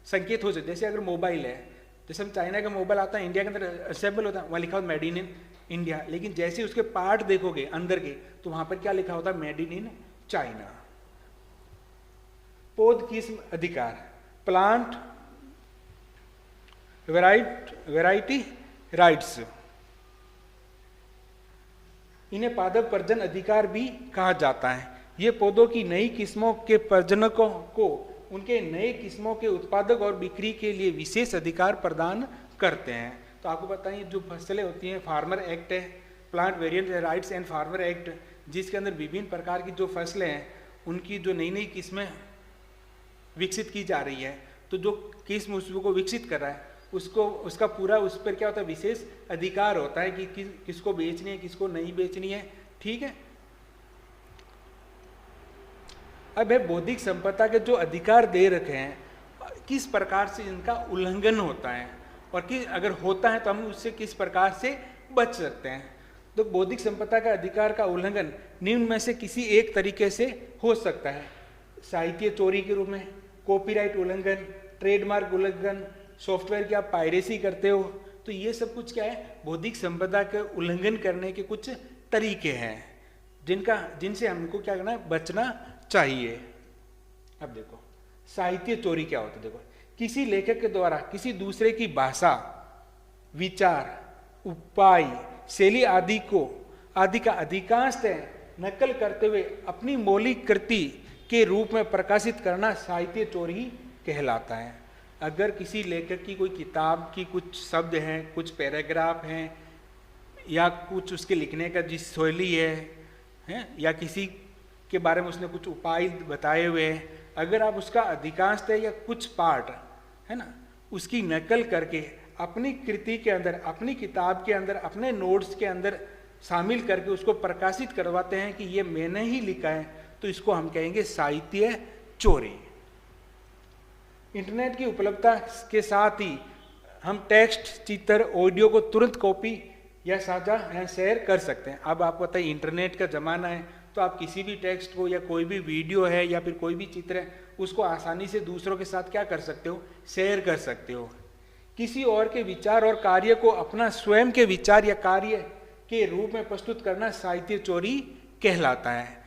संकेत हो सकते। जैसे अगर मोबाइल है, जैसे हम चाइना का मोबाइल आता है, इंडिया के अंदर असेंबल होता है, वहाँ लिखा होता मेड इन इंडिया, लेकिन जैसे उसके पार्ट देखोगे अंदर के, तो वहाँ पर क्या लिखा होता है? Made in China. पौध किस्म अधिकार, प्लांट वैरायटी राइट्स, इन्हें पादप प्रजनन अधिकार भी कहा जाता है। ये पौधों की नई किस्मों के प्रजनकों को उनके नए किस्मों के उत्पादक और बिक्री के लिए विशेष अधिकार प्रदान करते हैं। तो आपको पता है जो फसलें होती हैं, फार्मर एक्ट है, plant variant rights and farmer act, जिसके अंदर विभिन्न प्रकार की जो फसलें हैं उनकी जो नई नई किस्में विकसित की जा रही है, तो जो किस्म उसको विकसित कर रहा है उसको उसका पूरा उस पर क्या होता है? विशेष अधिकार होता है कि किसको बेचनी है, किसको नहीं बेचनी है, ठीक है। अब है बौद्धिक संपदा के जो अधिकार दे रखे हैं, किस प्रकार से इनका उल्लंघन होता है और कि अगर होता है तो हम उससे किस प्रकार से बच सकते हैं। तो बौद्धिक संपदा का अधिकार का उल्लंघन निम्न में से किसी एक तरीके से हो सकता है: साहित्य चोरी के रूप में, कॉपीराइट उल्लंघन, ट्रेडमार्क उल्लंघन, सॉफ्टवेयर की आप पायरेसी करते हो। तो ये सब कुछ क्या है? बौद्धिक संपदा के उल्लंघन करने के कुछ तरीके हैं जिनसे हमको क्या करना है? बचना चाहिए। अब देखो साहित्य चोरी क्या होता है। देखो, किसी लेखक के द्वारा किसी दूसरे की भाषा, विचार, उपाय, शैली आदि का अधिकांशतः नकल करते हुए अपनी मौलिक कृति के रूप में प्रकाशित करना साहित्य चोरी कहलाता है। अगर किसी लेखक की कोई किताब की कुछ शब्द हैं, कुछ पैराग्राफ हैं, या कुछ उसके लिखने का जिस शैली है, या किसी के बारे में उसने कुछ उपाय बताए हुए हैं, अगर आप उसका अधिकांशतः या कुछ पार्ट है ना उसकी नकल करके अपनी कृति के अंदर, अपनी किताब के अंदर, अपने नोट्स के अंदर शामिल करके उसको प्रकाशित करवाते हैं कि ये मैंने ही लिखा है, तो इसको हम कहेंगे साहित्य चोरी। इंटरनेट की उपलब्धता के साथ ही हम टेक्स्ट, चित्र, ऑडियो को तुरंत कॉपी या साझा या शेयर कर सकते हैं। अब आपको पता है इंटरनेट का ज़माना है, तो आप किसी भी टेक्स्ट को या कोई भी वीडियो है या फिर कोई भी चित्र है उसको आसानी से दूसरों के साथ क्या कर सकते हो? शेयर कर सकते हो। किसी और के विचार और कार्य को अपना स्वयं के विचार या कार्य के रूप में प्रस्तुत करना साहित्य चोरी कहलाता है।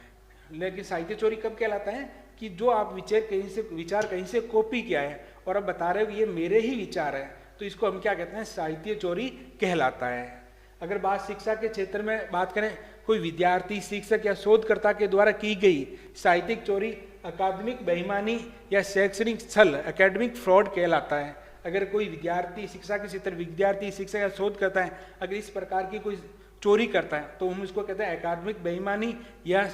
लेकिन साहित्य चोरी कब कहलाता है? कि जो आप विचार कहीं से कॉपी किया है और अब बता रहे हो ये मेरे ही विचार है, तो इसको हम क्या कहते हैं? साहित्य चोरी कहलाता है। अगर बात शिक्षा के क्षेत्र में बात करें, कोई विद्यार्थी, शिक्षक या शोधकर्ता के द्वारा की गई साहित्यिक चोरी अकादमिक बेईमानी या शैक्षणिक छल, एकेडमिक फ्रॉड कहलाता है। अगर कोई विद्यार्थी, शिक्षा के क्षेत्र विद्यार्थी, शिक्षक या शोध करता है, अगर इस प्रकार की कोई चोरी करता है तो हम उसको कहते हैं अकादमिक बेईमानी या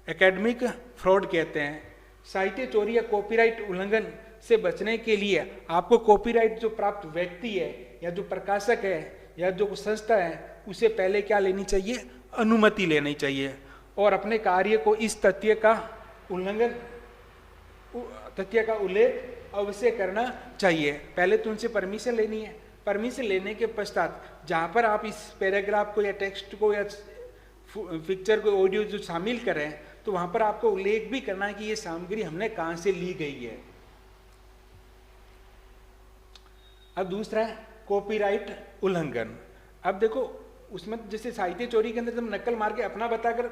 एकेडमिक फ्रॉड कहते हैं। साहित्य चोरी या कॉपीराइट उल्लंघन से बचने के लिए आपको कॉपीराइट जो प्राप्त व्यक्ति है या जो प्रकाशक है या जो संस्था है उसे पहले क्या लेनी चाहिए? अनुमति लेनी चाहिए, और अपने कार्य को इस तथ्य का उल्लेख अवश्य करना चाहिए। पहले तो उनसे परमिशन लेनी है। परमिशन लेने के पश्चात जहाँ पर आप इस पैराग्राफ को या टेक्स्ट को या पिक्चर को, ऑडियो जो शामिल करें, तो वहाँ पर आपको उल्लेख भी करना है कि ये सामग्री हमने कहाँ से ली गई है। अब दूसरा है कॉपीराइट उल्लंघन। अब देखो उसमें जैसे साहित्य चोरी के अंदर जब नकल मार के अपना बताकर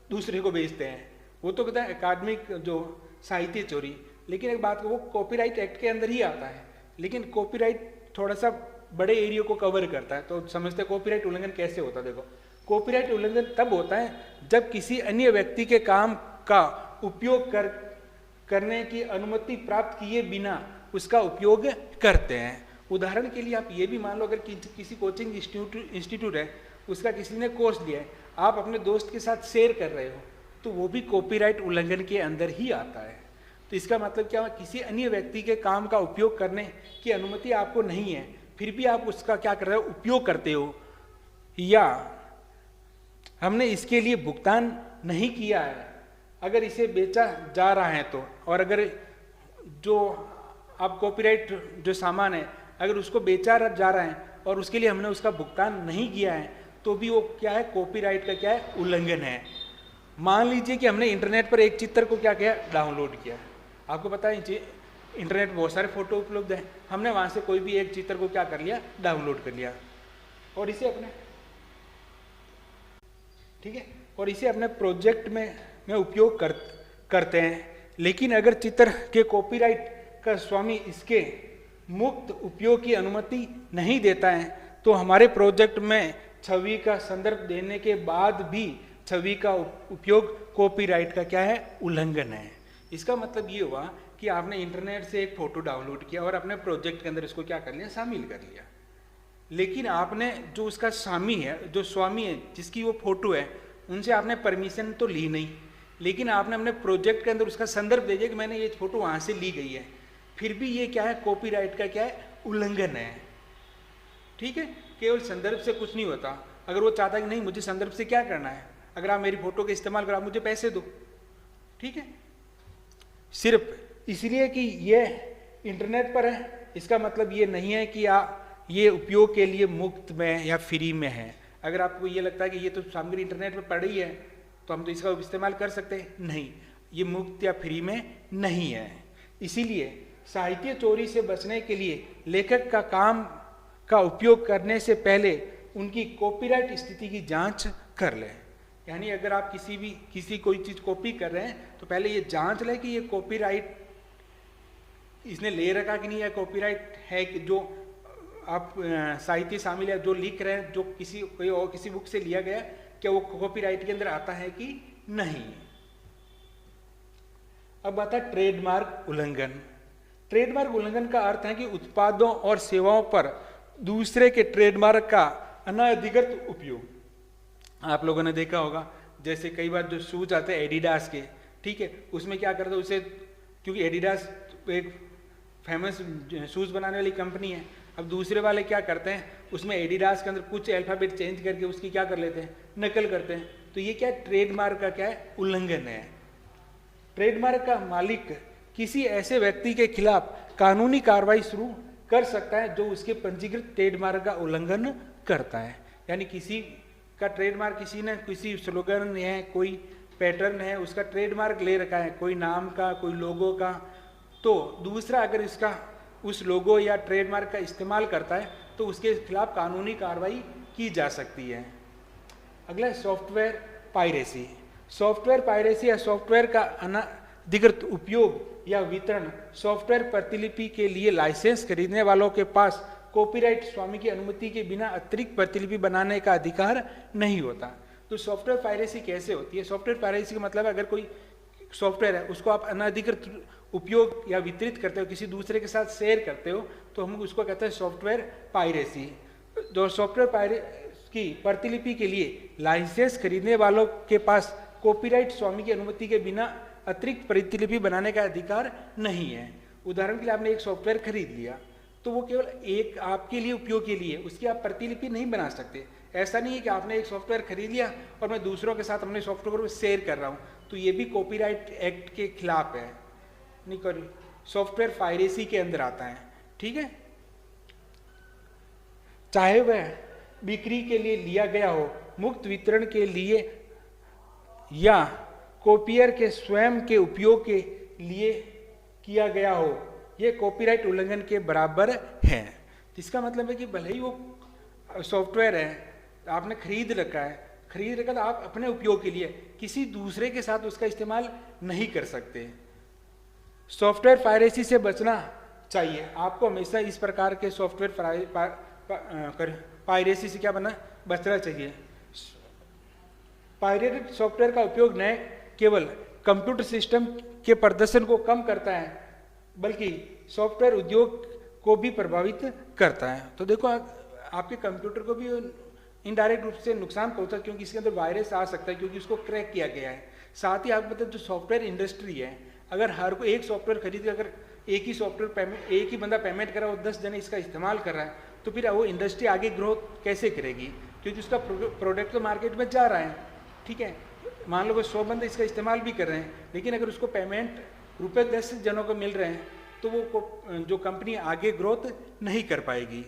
दूसरे को बेचते हैं, वो तो कहता है अकादमिक जो साहित्य चोरी, लेकिन एक बात को वो कॉपीराइट एक्ट के अंदर ही आता है, लेकिन कॉपीराइट थोड़ा सा बड़े एरिया को कवर करता है। तो समझते हैं कॉपीराइट उल्लंघन कैसे होता है। देखो, कॉपीराइट उल्लंघन तब होता है जब किसी अन्य व्यक्ति के काम का उपयोग करने की अनुमति प्राप्त किए बिना उसका उपयोग करते हैं। उदाहरण के लिए आप ये भी मान लो, अगर किसी कोचिंग इंस्टीट्यूट है, उसका किसी ने कोर्स लिया है, आप अपने दोस्त के साथ शेयर कर रहे हो, तो वो भी कॉपीराइट उल्लंघन के अंदर ही आता है। तो इसका मतलब क्या हुआ, किसी अन्य व्यक्ति के काम का उपयोग करने की अनुमति आपको नहीं है, फिर भी आप उसका क्या कर रहे हो, उपयोग करते हो, या हमने इसके लिए भुगतान नहीं किया है, अगर इसे बेचा जा रहा है तो, और अगर जो आप कॉपीराइट जो सामान है अगर उसको बेचा जा रहा है और उसके लिए हमने उसका भुगतान नहीं किया है तो भी वो क्या है, कॉपीराइट का क्या है, उल्लंघन है। मान लीजिए कि हमने इंटरनेट पर एक चित्र को क्या किया, डाउनलोड किया। आपको पता है इंटरनेट बहुत सारे फोटो उपलब्ध हैं, हमने वहां से कोई भी एक चित्र को क्या कर लिया, डाउनलोड कर लिया और इसे अपने, ठीक है, और इसे अपने प्रोजेक्ट में उपयोग करते हैं। लेकिन अगर चित्र के कॉपीराइट का स्वामी इसके मुक्त उपयोग की अनुमति नहीं देता है तो हमारे प्रोजेक्ट में छवि का संदर्भ देने के बाद भी छवि का उपयोग कॉपीराइट का क्या है, उल्लंघन है। इसका मतलब ये हुआ कि आपने इंटरनेट से एक फोटो डाउनलोड किया और अपने प्रोजेक्ट के अंदर इसको क्या कर लिया, शामिल कर लिया, लेकिन आपने जो उसका स्वामी है, जो स्वामी है जिसकी वो फोटो है, उनसे आपने परमिशन तो ली नहीं, लेकिन आपने अपने प्रोजेक्ट के अंदर उसका संदर्भ दे दिया कि मैंने ये फोटो वहां से ली गई है, फिर भी ये क्या है, कॉपीराइट का क्या है, उल्लंघन है। ठीक है, केवल संदर्भ से कुछ नहीं होता। अगर वो चाहता है कि नहीं मुझे संदर्भ से क्या करना है, अगर आप मेरी फोटो का इस्तेमाल करो, आप मुझे पैसे दो, ठीक है, सिर्फ इसलिए कि ये इंटरनेट पर है इसका मतलब ये नहीं है कि ये उपयोग के लिए मुफ्त में या फ्री में है। अगर आपको ये लगता है कि ये तो सामग्री इंटरनेट पर पड़ी है तो हम तो इसका इस्तेमाल कर सकते हैं, नहीं, ये मुफ्त या फ्री में नहीं है। इसीलिए साहित्य चोरी से बचने के लिए लेखक का काम का उपयोग करने से पहले उनकी कॉपीराइट स्थिति की जांच कर लें। यानी अगर आप किसी कोई चीज कॉपी कर रहे हैं तो पहले ये जांच लें कि ये कॉपीराइट इसने ले रखा कि नहीं, या कॉपीराइट है कि जो आप साहित्य शामिल है जो लिख रहे हैं, जो किसी बुक से लिया गया, क्या वो कॉपीराइट के अंदर आता है कि नहीं। अब आता है ट्रेडमार्क उल्लंघन। ट्रेडमार्क उल्लंघन का अर्थ है कि उत्पादों और सेवाओं पर दूसरे के ट्रेडमार्क का अनधिकृत उपयोग। आप लोगों ने देखा होगा, जैसे कई बार जो शूज आते हैं एडिडास के, ठीक है, उसमें क्या करते हैं, उसे क्योंकि एडिडास एक फेमस शूज बनाने वाली कंपनी है, अब दूसरे वाले क्या करते हैं, उसमें एडिडास के अंदर कुछ अल्फाबेट चेंज करके उसकी क्या कर लेते हैं, नकल करते हैं। तो ये क्या ट्रेडमार्क का क्या है, उल्लंघन है। ट्रेडमार्क का मालिक किसी ऐसे व्यक्ति के खिलाफ कानूनी कार्रवाई शुरू कर सकता है जो उसके पंजीकृत ट्रेडमार्क का उल्लंघन करता है। यानी किसी का ट्रेडमार्क, किसी ने किसी स्लोगन है, कोई पैटर्न है, उसका ट्रेडमार्क ले रखा है, कोई नाम का, कोई लोगो का, तो दूसरा अगर इसका उस लोगो या ट्रेडमार्क का इस्तेमाल करता है तो उसके खिलाफ कानूनी कार्रवाई की जा सकती है। अगला सॉफ्टवेयर पायरेसी। सॉफ्टवेयर पायरेसी या सॉफ्टवेयर का अनधिकृत उपयोग या वितरण सॉफ्टवेयर प्रतिलिपि के लिए लाइसेंस खरीदने वालों के पास कॉपीराइट स्वामी की अनुमति के बिना अतिरिक्त प्रतिलिपि बनाने का अधिकार नहीं होता। तो सॉफ्टवेयर पायरेसी कैसे होती है? सॉफ्टवेयर पायरेसी का मतलब अगर कोई सॉफ्टवेयर है उसको आप अनधिकृत उपयोग या वितरित करते हो, किसी दूसरे के साथ शेयर करते हो, तो हम उसको कहते हैं सॉफ्टवेयर पायरेसी। जो सॉफ्टवेयर पायरेसी की प्रतिलिपि के लिए लाइसेंस खरीदने वालों के पास कॉपीराइट स्वामी की अनुमति के बिना अतिरिक्त प्रतिलिपि बनाने का अधिकार नहीं है। उदाहरण के लिए आपने एक सॉफ्टवेयर खरीद लिया तो वो केवल एक आपके लिए उपयोग के लिए, उसकी आप प्रतिलिपि नहीं बना सकते। ऐसा नहीं है कि आपने एक सॉफ्टवेयर खरीद लिया और मैं दूसरों के साथ अपने सॉफ्टवेयर को शेयर कर रहा हूँ, तो ये भी कॉपीराइट एक्ट के खिलाफ है, नहीं कर, सॉफ्टवेयर पायरेसी के अंदर आता है। ठीक है, चाहे वह बिक्री के लिए लिया गया हो, मुक्त वितरण के लिए या कॉपियर के स्वयं के उपयोग के लिए किया गया हो, यह कॉपीराइट उल्लंघन के बराबर है। इसका मतलब है कि भले ही वो सॉफ्टवेयर है आपने खरीद रखा तो आप अपने उपयोग के लिए किसी दूसरे के साथ उसका इस्तेमाल नहीं कर सकते। सॉफ्टवेयर पायरेसी से बचना चाहिए आपको, हमेशा इस प्रकार के सॉफ्टवेयर पायरेसी से क्या बचना चाहिए। पायरेटेड सॉफ्टवेयर का उपयोग न केवल कंप्यूटर सिस्टम के प्रदर्शन को कम करता है बल्कि सॉफ्टवेयर उद्योग को भी प्रभावित करता है। तो देखो आपके कंप्यूटर को भी इनडायरेक्ट रूप से नुकसान पहुंचता है, क्योंकि इसके अंदर वायरस आ सकता है, क्योंकि उसको क्रैक किया गया है। साथ ही आप मतलब जो सॉफ्टवेयर इंडस्ट्री है, अगर हर को एक सॉफ्टवेयर खरीद के अगर एक ही सॉफ्टवेयर पेमेंट, एक ही बंदा पेमेंट कर रहा है और 10 जने इसका इस्तेमाल कर रहा है, तो फिर वो इंडस्ट्री आगे ग्रोथ कैसे करेगी? क्योंकि उसका प्रोडक्ट तो मार्केट में जा रहा है, ठीक है। मान लो कोई 100 बंदे इसका इस्तेमाल भी कर रहे हैं, लेकिन अगर उसको पेमेंट रुपये 10 जनों को मिल रहे हैं, तो वो जो कंपनी आगे ग्रोथ नहीं कर पाएगी,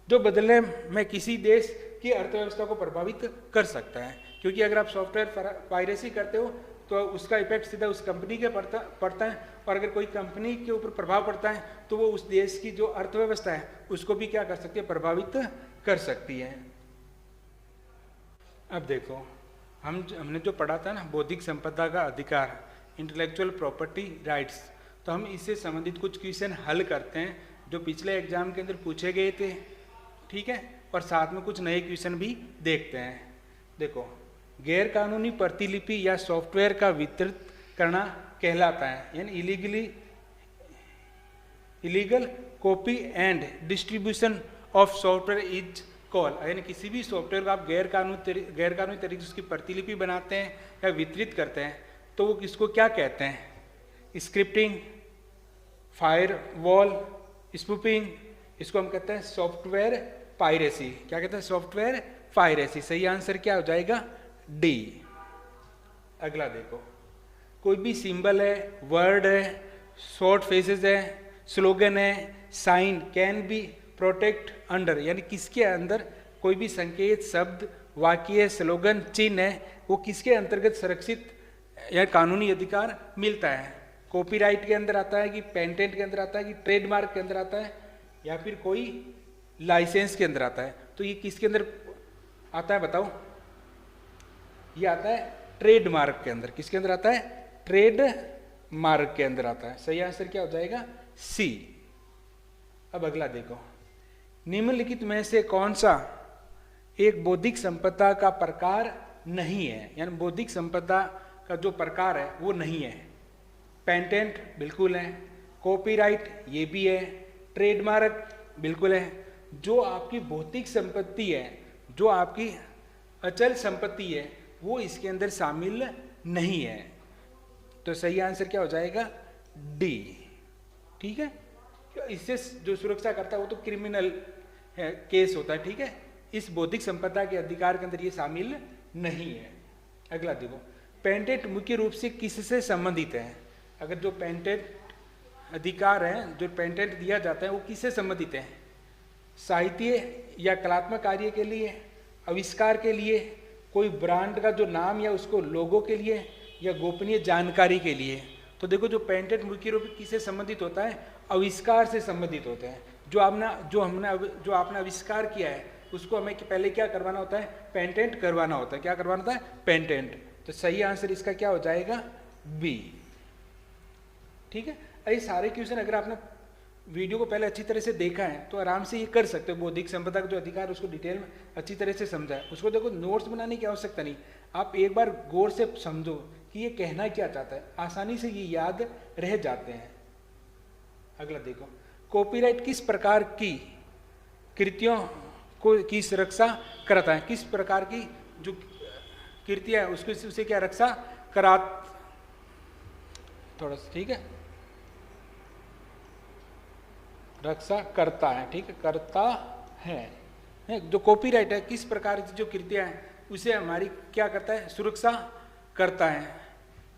जो बदले में किसी देश की अर्थव्यवस्था को प्रभावित कर सकता है। क्योंकि अगर आप सॉफ्टवेयर पायरेसी करते हो तो उसका इफेक्ट सीधा उस कंपनी के पड़ता है, और अगर कोई कंपनी के ऊपर प्रभाव पड़ता है तो वो उस देश की जो अर्थव्यवस्था है उसको भी क्या कर सकती है, प्रभावित कर सकती है। अब देखो, हमने जो पढ़ा था ना, बौद्धिक संपदा का अधिकार, इंटेलेक्चुअल प्रॉपर्टी राइट्स, तो हम इससे संबंधित कुछ क्वेश्चन हल करते हैं जो पिछले एग्जाम के अंदर पूछे गए थे, ठीक है, और साथ में कुछ नए क्वेश्चन भी देखते हैं। देखो, गैर कानूनी प्रतिलिपि या सॉफ्टवेयर का वितरित करना कहलाता है, यानी illegal copy and distribution of software is call, यानी किसी भी सॉफ्टवेयर को आप गैर कानूनी तरीके से उसकी प्रतिलिपि बनाते हैं या वितरित करते हैं तो वो किसको क्या कहते हैं? स्क्रिप्टिंग, फायरवॉल, स्पूफिंग, इसको हम कहते हैं सॉफ्टवेयर पायरेसी। क्या कहते हैं? Software piracy. सही आंसर क्या हो जाएगा? डी। अगला देखो, कोई भी सिंबल है, वर्ड है, शॉर्ट फेसेस है, स्लोगन है, sign can be protect under, यानी किसके अंदर कोई भी संकेत, शब्द, वाक्य, स्लोगन, चिन्ह है, वो किसके अंतर्गत संरक्षित या कानूनी अधिकार मिलता है? कॉपीराइट के अंदर आता है कि पेटेंट के अंदर आता है कि ट्रेडमार्क के अंदर आता है या फिर कोई लाइसेंस के अंदर आता है? तो ये किसके अंदर आता है बताओ? ये आता है ट्रेडमार्क के अंदर। किसके अंदर आता है? ट्रेडमार्क के अंदर आता है। सही आंसर क्या हो जाएगा? सी। अब अगला देखो, निम्नलिखित में से कौन सा एक बौद्धिक संपदा का प्रकार नहीं है? यानी बौद्धिक संपदा का जो प्रकार है वो नहीं है। पेटेंट बिल्कुल है, कॉपीराइट ये भी है, ट्रेडमार्क बिल्कुल है। जो आपकी भौतिक संपत्ति है, जो आपकी अचल संपत्ति है, वो इसके अंदर शामिल नहीं है। तो सही आंसर क्या हो जाएगा? डी। ठीक है, इससे जो सुरक्षा करता है वो तो क्रिमिनल है, केस होता है, ठीक है। इस बौद्धिक संपदा के अधिकार के अंदर ये शामिल नहीं है। अगला देखो, पेटेंट मुख्य रूप से किससे संबंधित है? अगर जो पेटेंट अधिकार है, जो पेटेंट दिया जाता है, वो किससे संबंधित है? साहित्य या कलात्मक कार्य के लिए, आविष्कार के लिए, कोई ब्रांड का जो नाम या उसको लोगो के लिए, या गोपनीय जानकारी के लिए? तो देखो, जो पेटेंट मुख्य रूप से किससे संबंधित होता है? आविष्कार से संबंधित होते हैं। जो आपने आविष्कार किया है उसको हमें पहले क्या करवाना होता है? पेटेंट करवाना होता है। क्या करवाना होता है? पेटेंट। तो सही आंसर इसका क्या हो जाएगा? बी। ठीक है, ये सारे क्वेश्चन अगर आपने वीडियो को पहले अच्छी तरह से देखा है तो आराम से ये कर सकते हो। बौद्धिक संपदा का जो अधिकार उसको डिटेल में अच्छी तरह से समझा है। उसको देखो, नोट्स बनाने की आवश्यकता नहीं, आप एक बार गौर से समझो कि ये कहना क्या चाहता है, आसानी से ये याद रह जाते हैं। अगला देखो, कॉपीराइट किस प्रकार की कृतियों की सुरक्षा करता है? किस प्रकार की जो कृतियां है उसको उसे क्या रक्षा करा, थोड़ा सा ठीक है, रक्षा करता है, ठीक है, करता है। जो कॉपीराइट है किस प्रकार की जो कृतियां हैं उसे हमारी क्या करता है? सुरक्षा करता है।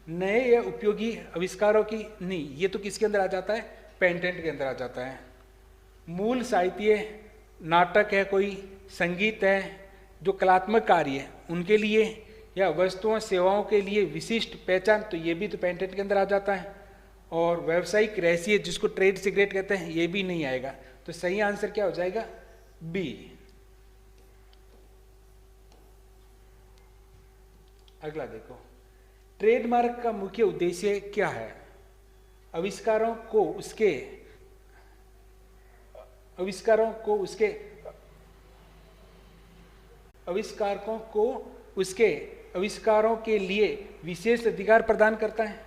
नए या उपयोगी आविष्कारों की नहीं, ये तो किसके अंदर आ जाता है? पेटेंट के अंदर आ जाता है। मूल साहित्य, नाटक है, कोई संगीत है, जो कलात्मक कार्य है उनके लिए, या वस्तुओं सेवाओं के लिए विशिष्ट पहचान, तो ये भी तो पेटेंट के अंदर आ जाता है। और व्यावसायिक रहस्य जिसको ट्रेड सीक्रेट कहते हैं, ये भी नहीं आएगा। तो सही आंसर क्या हो जाएगा? बी। अगला देखो, ट्रेडमार्क का मुख्य उद्देश्य क्या है? आविष्कारों को उसके आविष्कारों के लिए विशेष अधिकार प्रदान करता है।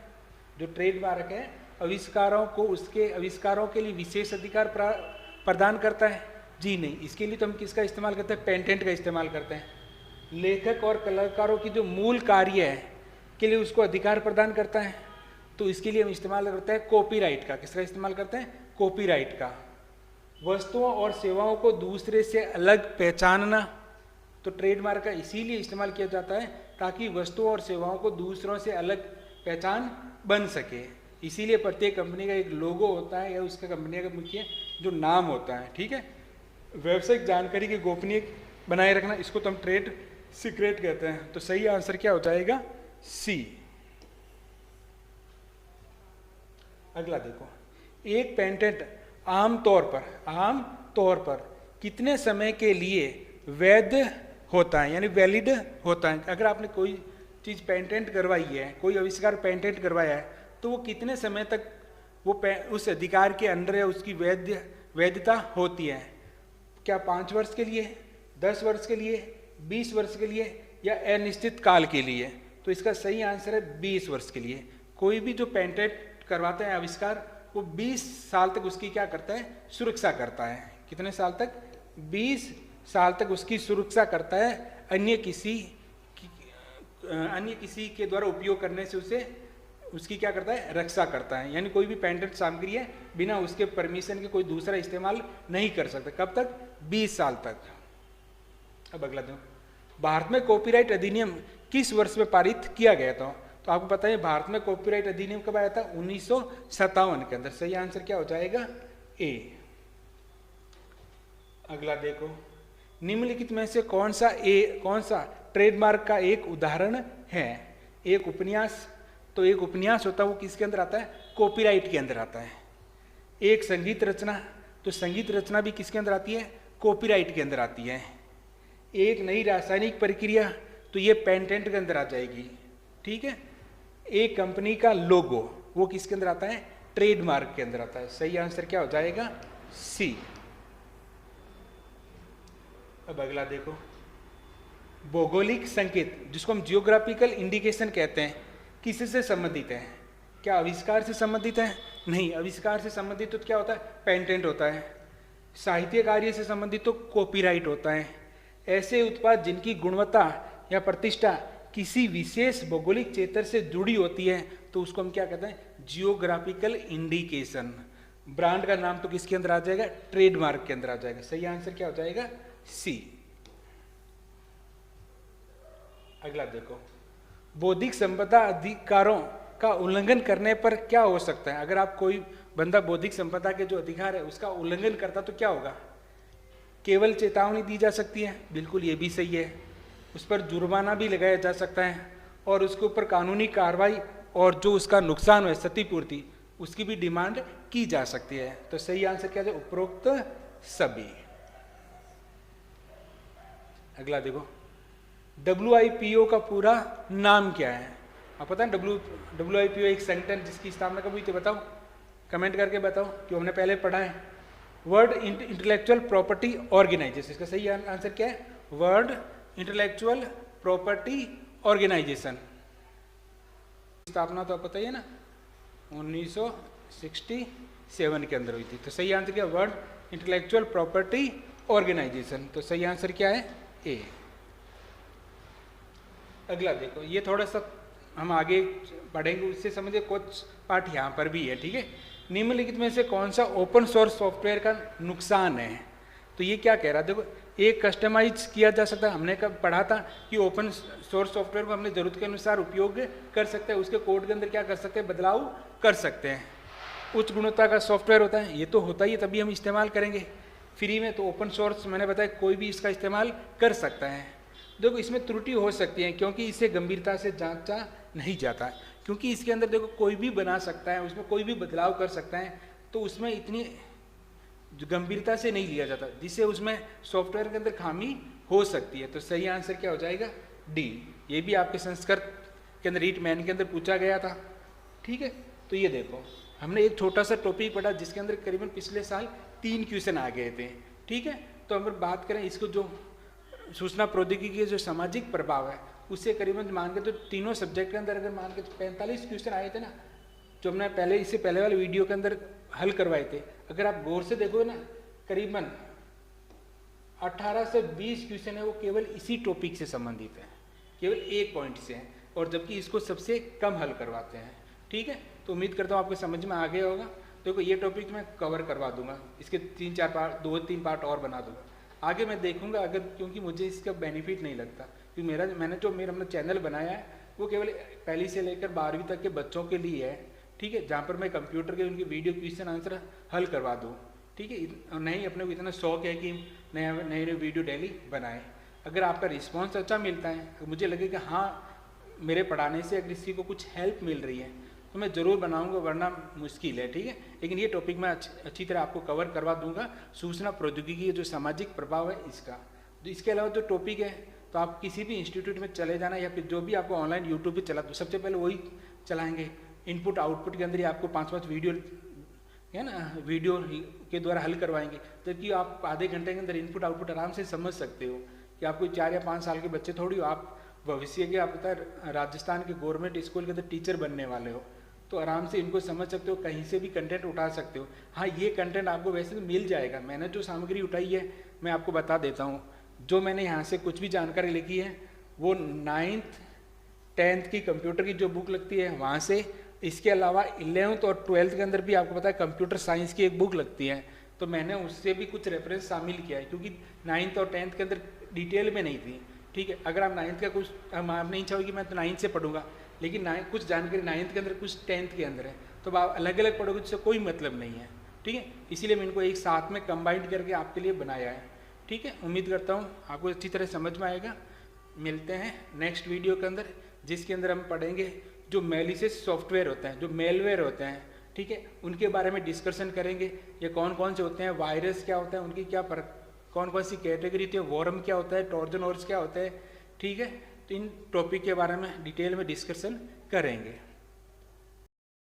जो ट्रेडमार्क है आविष्कारों को उसके आविष्कारों के लिए विशेष अधिकार प्रदान करता है? जी नहीं, इसके लिए तो हम किसका इस्तेमाल करते हैं? पेटेंट का इस्तेमाल करते हैं। लेखक और कलाकारों की जो मूल कार्य है के लिए उसको अधिकार प्रदान करता है। तो इसके लिए हम इस्तेमाल करते हैं कॉपीराइट का। किसका इस्तेमाल करते हैं? कॉपीराइट का। वस्तुओं और सेवाओं को दूसरे से अलग पहचानना, तो ट्रेडमार्क का इसीलिए इस्तेमाल किया जाता है ताकि वस्तुओं और सेवाओं को दूसरों से अलग पहचान बन सके। इसीलिए प्रत्येक कंपनी का एक लोगो होता है या उसका कंपनी का मुख्य जो नाम होता है, ठीक है। व्यावसायिक जानकारी की गोपनीय बनाए रखना, इसको तो हम ट्रेड सीक्रेट कहते हैं। तो सही आंसर क्या हो जाएगा? सी। अगला देखो, एक पेटेंट आमतौर पर कितने समय के लिए वैध होता है, यानी वैलिड होता है। अगर आपने कोई चीज पेटेंट करवाई है, कोई आविष्कार पेटेंट करवाया है, तो वो कितने समय तक वो उस अधिकार के अंडर या उसकी वैधता होती है? क्या 5 वर्ष के लिए, 10 वर्ष के लिए, 20 वर्ष के लिए या अनिश्चित काल के लिए? तो इसका सही आंसर है 20 वर्ष के लिए। कोई भी जो पेटेंट करवाता है आविष्कार, वो 20 साल तक उसकी क्या करता है? सुरक्षा करता है। कितने साल तक? 20 साल तक उसकी सुरक्षा करता है, अन्य किसी के द्वारा उपयोग करने से उसे उसकी क्या करता है? रक्षा करता है। यानी कोई भी पेटेंट सामग्री है, बिना उसके परमिशन के कोई दूसरा इस्तेमाल नहीं कर सकता। कब तक? 20 साल तक। अब अगला दो, भारत में कॉपीराइट अधिनियम किस वर्ष में पारित किया गया था? तो आपको पता है भारत में कॉपीराइट अधिनियम कब आया था? 1957 के अंदर। सही आंसर क्या हो जाएगा? ए। अगला देखो, निम्नलिखित में से कौन सा ट्रेडमार्क का एक उदाहरण है? एक उपन्यास, तो एक उपन्यास होता है वो किसके अंदर आता है? कॉपीराइट के अंदर आता है। एक संगीत रचना, तो संगीत रचना भी किसके अंदर आती है? कॉपीराइट के अंदर आती है। एक नई रासायनिक प्रक्रिया, तो ये पेटेंट के अंदर आ जाएगी, ठीक है। एक कंपनी का लोगो, वो किसके अंदर आता है? ट्रेडमार्क के अंदर आता है। सही आंसर क्या हो जाएगा? सी। अब अगला देखो, भौगोलिक संकेत, जिसको हम जियोग्राफिकल इंडिकेशन कहते हैं, किससे संबंधित है? क्या आविष्कार से संबंधित है? नहीं। आविष्कार से संबंधित तो क्या होता है? पेटेंट होता है। साहित्य कार्य से संबंधित तो कॉपीराइट होता है। ऐसे उत्पाद जिनकी गुणवत्ता या प्रतिष्ठा किसी विशेष भौगोलिक क्षेत्र से जुड़ी होती है, तो उसको हम क्या कहते हैं? Geographical indication. ब्रांड का नाम तो किसके अंदर आ जाएगा? ट्रेडमार्क के अंदर आ जाएगा। सही आंसर क्या हो जाएगा? सी। अगला देखो, बौद्धिक संपदा अधिकारों का उल्लंघन करने पर क्या हो सकता है? अगर आप कोई बंदा बौद्धिक संपदा के जो अधिकार है उसका उल्लंघन करता तो क्या होगा? केवल चेतावनी दी जा सकती है, बिल्कुल ये भी सही है। उस पर जुर्माना भी लगाया जा सकता है और उसके ऊपर कानूनी कार्रवाई और जो उसका नुकसान है क्षतिपूर्ति, उसकी भी डिमांड की जा सकती है। तो सही आंसर क्या है? उपरोक्त सभी। अगला देखो, WIPO का पूरा नाम क्या है? आप पता है WIPO एक संगठन जिसकी स्थापना कब हुई थी? बताओ, कमेंट करके बताओ, क्यों हमने पहले पढ़ा है। World intellectual property organisation. इसका सही आंसर क्या है? World intellectual property organisation. स्थापना तो आप पता ही है ना, 1967 के अंदर हुई थी। तो सही आंसर क्या? World intellectual property organisation. तो सही आंसर क्या है? ए। अगला देखो, ये थोड़ा सा हम आगे बढ़ेंगे, उससे समझिए कुछ पार्ट यहाँ पर भी है, ठीक है। निम्नलिखित में से कौन सा ओपन सोर्स सॉफ्टवेयर का नुकसान है? तो ये क्या कह रहा है? देखो, एक कस्टमाइज किया जा सकता है। हमने कब पढ़ा था कि ओपन सोर्स सॉफ्टवेयर को हमने जरूरत के अनुसार उपयोग कर सकते हैं, उसके कोड के अंदर क्या कर सकते हैं? बदलाव कर सकते हैं। उच्च गुणवत्ता का सॉफ्टवेयर होता है, ये तो होता ही है, तभी हम इस्तेमाल करेंगे फ्री में। तो ओपन सोर्स मैंने बताया कोई भी इसका इस्तेमाल कर सकता है। देखो, इसमें त्रुटि हो सकती है क्योंकि इसे गंभीरता से जांचा नहीं जाता, क्योंकि इसके अंदर देखो कोई भी बना सकता है, उसमें कोई भी बदलाव कर सकता है, तो उसमें इतनी गंभीरता से नहीं लिया जाता, जिससे उसमें सॉफ्टवेयर के अंदर खामी हो सकती है। तो सही आंसर क्या हो जाएगा? डी। ये भी आपके संस्कृत के अंदर रीट मैन के अंदर पूछा गया था, ठीक है। तो ये देखो, हमने एक छोटा सा टॉपिक पढ़ा जिसके अंदर करीबन पिछले साल 3 क्वेश्चन आ गए थे, ठीक है। तो अगर बात करें इसको, जो सूचना प्रौद्योगिकी के जो सामाजिक प्रभाव है, उससे करीबन मान के तो तीनों सब्जेक्ट के अंदर अगर मान के 45 क्वेश्चन आए थे ना, जो हमने पहले इससे पहले वाले वीडियो के अंदर हल करवाए थे। अगर आप गौर से देखोगे ना, करीबन 18 से 20 क्वेश्चन है वो केवल इसी टॉपिक से संबंधित है, केवल एक पॉइंट से है, और जबकि इसको सबसे कम हल करवाते हैं, ठीक है, तो उम्मीद करता हूँ आपको समझ में आ गया होगा। देखो ये टॉपिक मैं कवर करवा दूंगा, इसके 3-4 पार्ट, 2-3 पार्ट और बना दूंगा। आगे मैं देखूंगा अगर, क्योंकि मुझे इसका बेनिफिट नहीं लगता, क्योंकि मैंने जो अपना चैनल बनाया है वो केवल पहली से लेकर 12वीं तक के बच्चों के लिए है, ठीक है, जहाँ पर मैं कंप्यूटर के उनके वीडियो क्वेश्चन आंसर हल करवा दूँ, ठीक है। नहीं अपने को इतना शौक है कि नए वीडियो डेली बनाए। अगर आपका रिस्पॉन्स अच्छा मिलता है, मुझे लगेगा हाँ मेरे पढ़ाने से अगर किसी को कुछ हेल्प मिल रही है तो मैं ज़रूर बनाऊंगा, वरना मुश्किल है, ठीक है। लेकिन ये टॉपिक मैं अच्छी तरह आपको कवर करवा दूंगा, सूचना प्रौद्योगिकी जो सामाजिक प्रभाव है इसका। तो इसके अलावा जो टॉपिक है, तो आप किसी भी इंस्टीट्यूट में चले जाना या फिर जो भी आपको ऑनलाइन यूट्यूब पे चला, तो सबसे पहले वही चलाएंगे। इनपुट आउटपुट के अंदर ही आपको 5-5 वीडियो है ना, वीडियो के द्वारा हल करवाएंगे, जबकि आप आधे घंटे के अंदर इनपुट आउटपुट आराम से समझ सकते हो। कि आप कोई 4 या 5 साल के बच्चे थोड़ी हो, आप भविष्य के, आप पता है राजस्थान के गवर्नमेंट स्कूल के अंदर टीचर बनने वाले हो, तो आराम से इनको समझ सकते हो, कहीं से भी कंटेंट उठा सकते हो। हाँ ये कंटेंट आपको वैसे तो मिल जाएगा, मैंने जो सामग्री उठाई है मैं आपको बता देता हूँ। जो मैंने यहाँ से कुछ भी जानकारी लिखी है वो 9th 10th की कंप्यूटर की जो बुक लगती है वहाँ से, इसके अलावा 11th और 12th के अंदर भी आपको पता है कंप्यूटर साइंस की एक बुक लगती है, तो मैंने उससे भी कुछ रेफरेंस शामिल किया है, क्योंकि 9th और 10th के अंदर डिटेल में नहीं थी, ठीक है। अगर आप 9th का कुछ, आप नहीं चाहोगे कि मैं तो 9th से पढ़ूंगा, लेकिन कुछ जानकारी 9th के अंदर कुछ 10th के अंदर है, तो आप अलग अलग पढ़ोगे जिससे कोई मतलब नहीं है, ठीक है। इसीलिए मैं इनको एक साथ में कंबाइंड करके आपके लिए बनाया है, ठीक है। उम्मीद करता हूँ आपको अच्छी तरह समझ में आएगा। मिलते हैं नेक्स्ट वीडियो के अंदर, जिसके अंदर हम पढ़ेंगे जो मैलिशियस सॉफ्टवेयर होते हैं, जो मेलवेयर होते हैं, ठीक है, उनके बारे में डिस्कशन करेंगे। ये कौन कौन से होते हैं, वायरस क्या होता है, उनकी क्या कौन कौन सी कैटेगरी थी, वॉरम क्या होता है, ट्रोजन हॉर्स क्या होता है, ठीक है। तो इन टॉपिक के बारे में डिटेल में डिस्कशन करेंगे।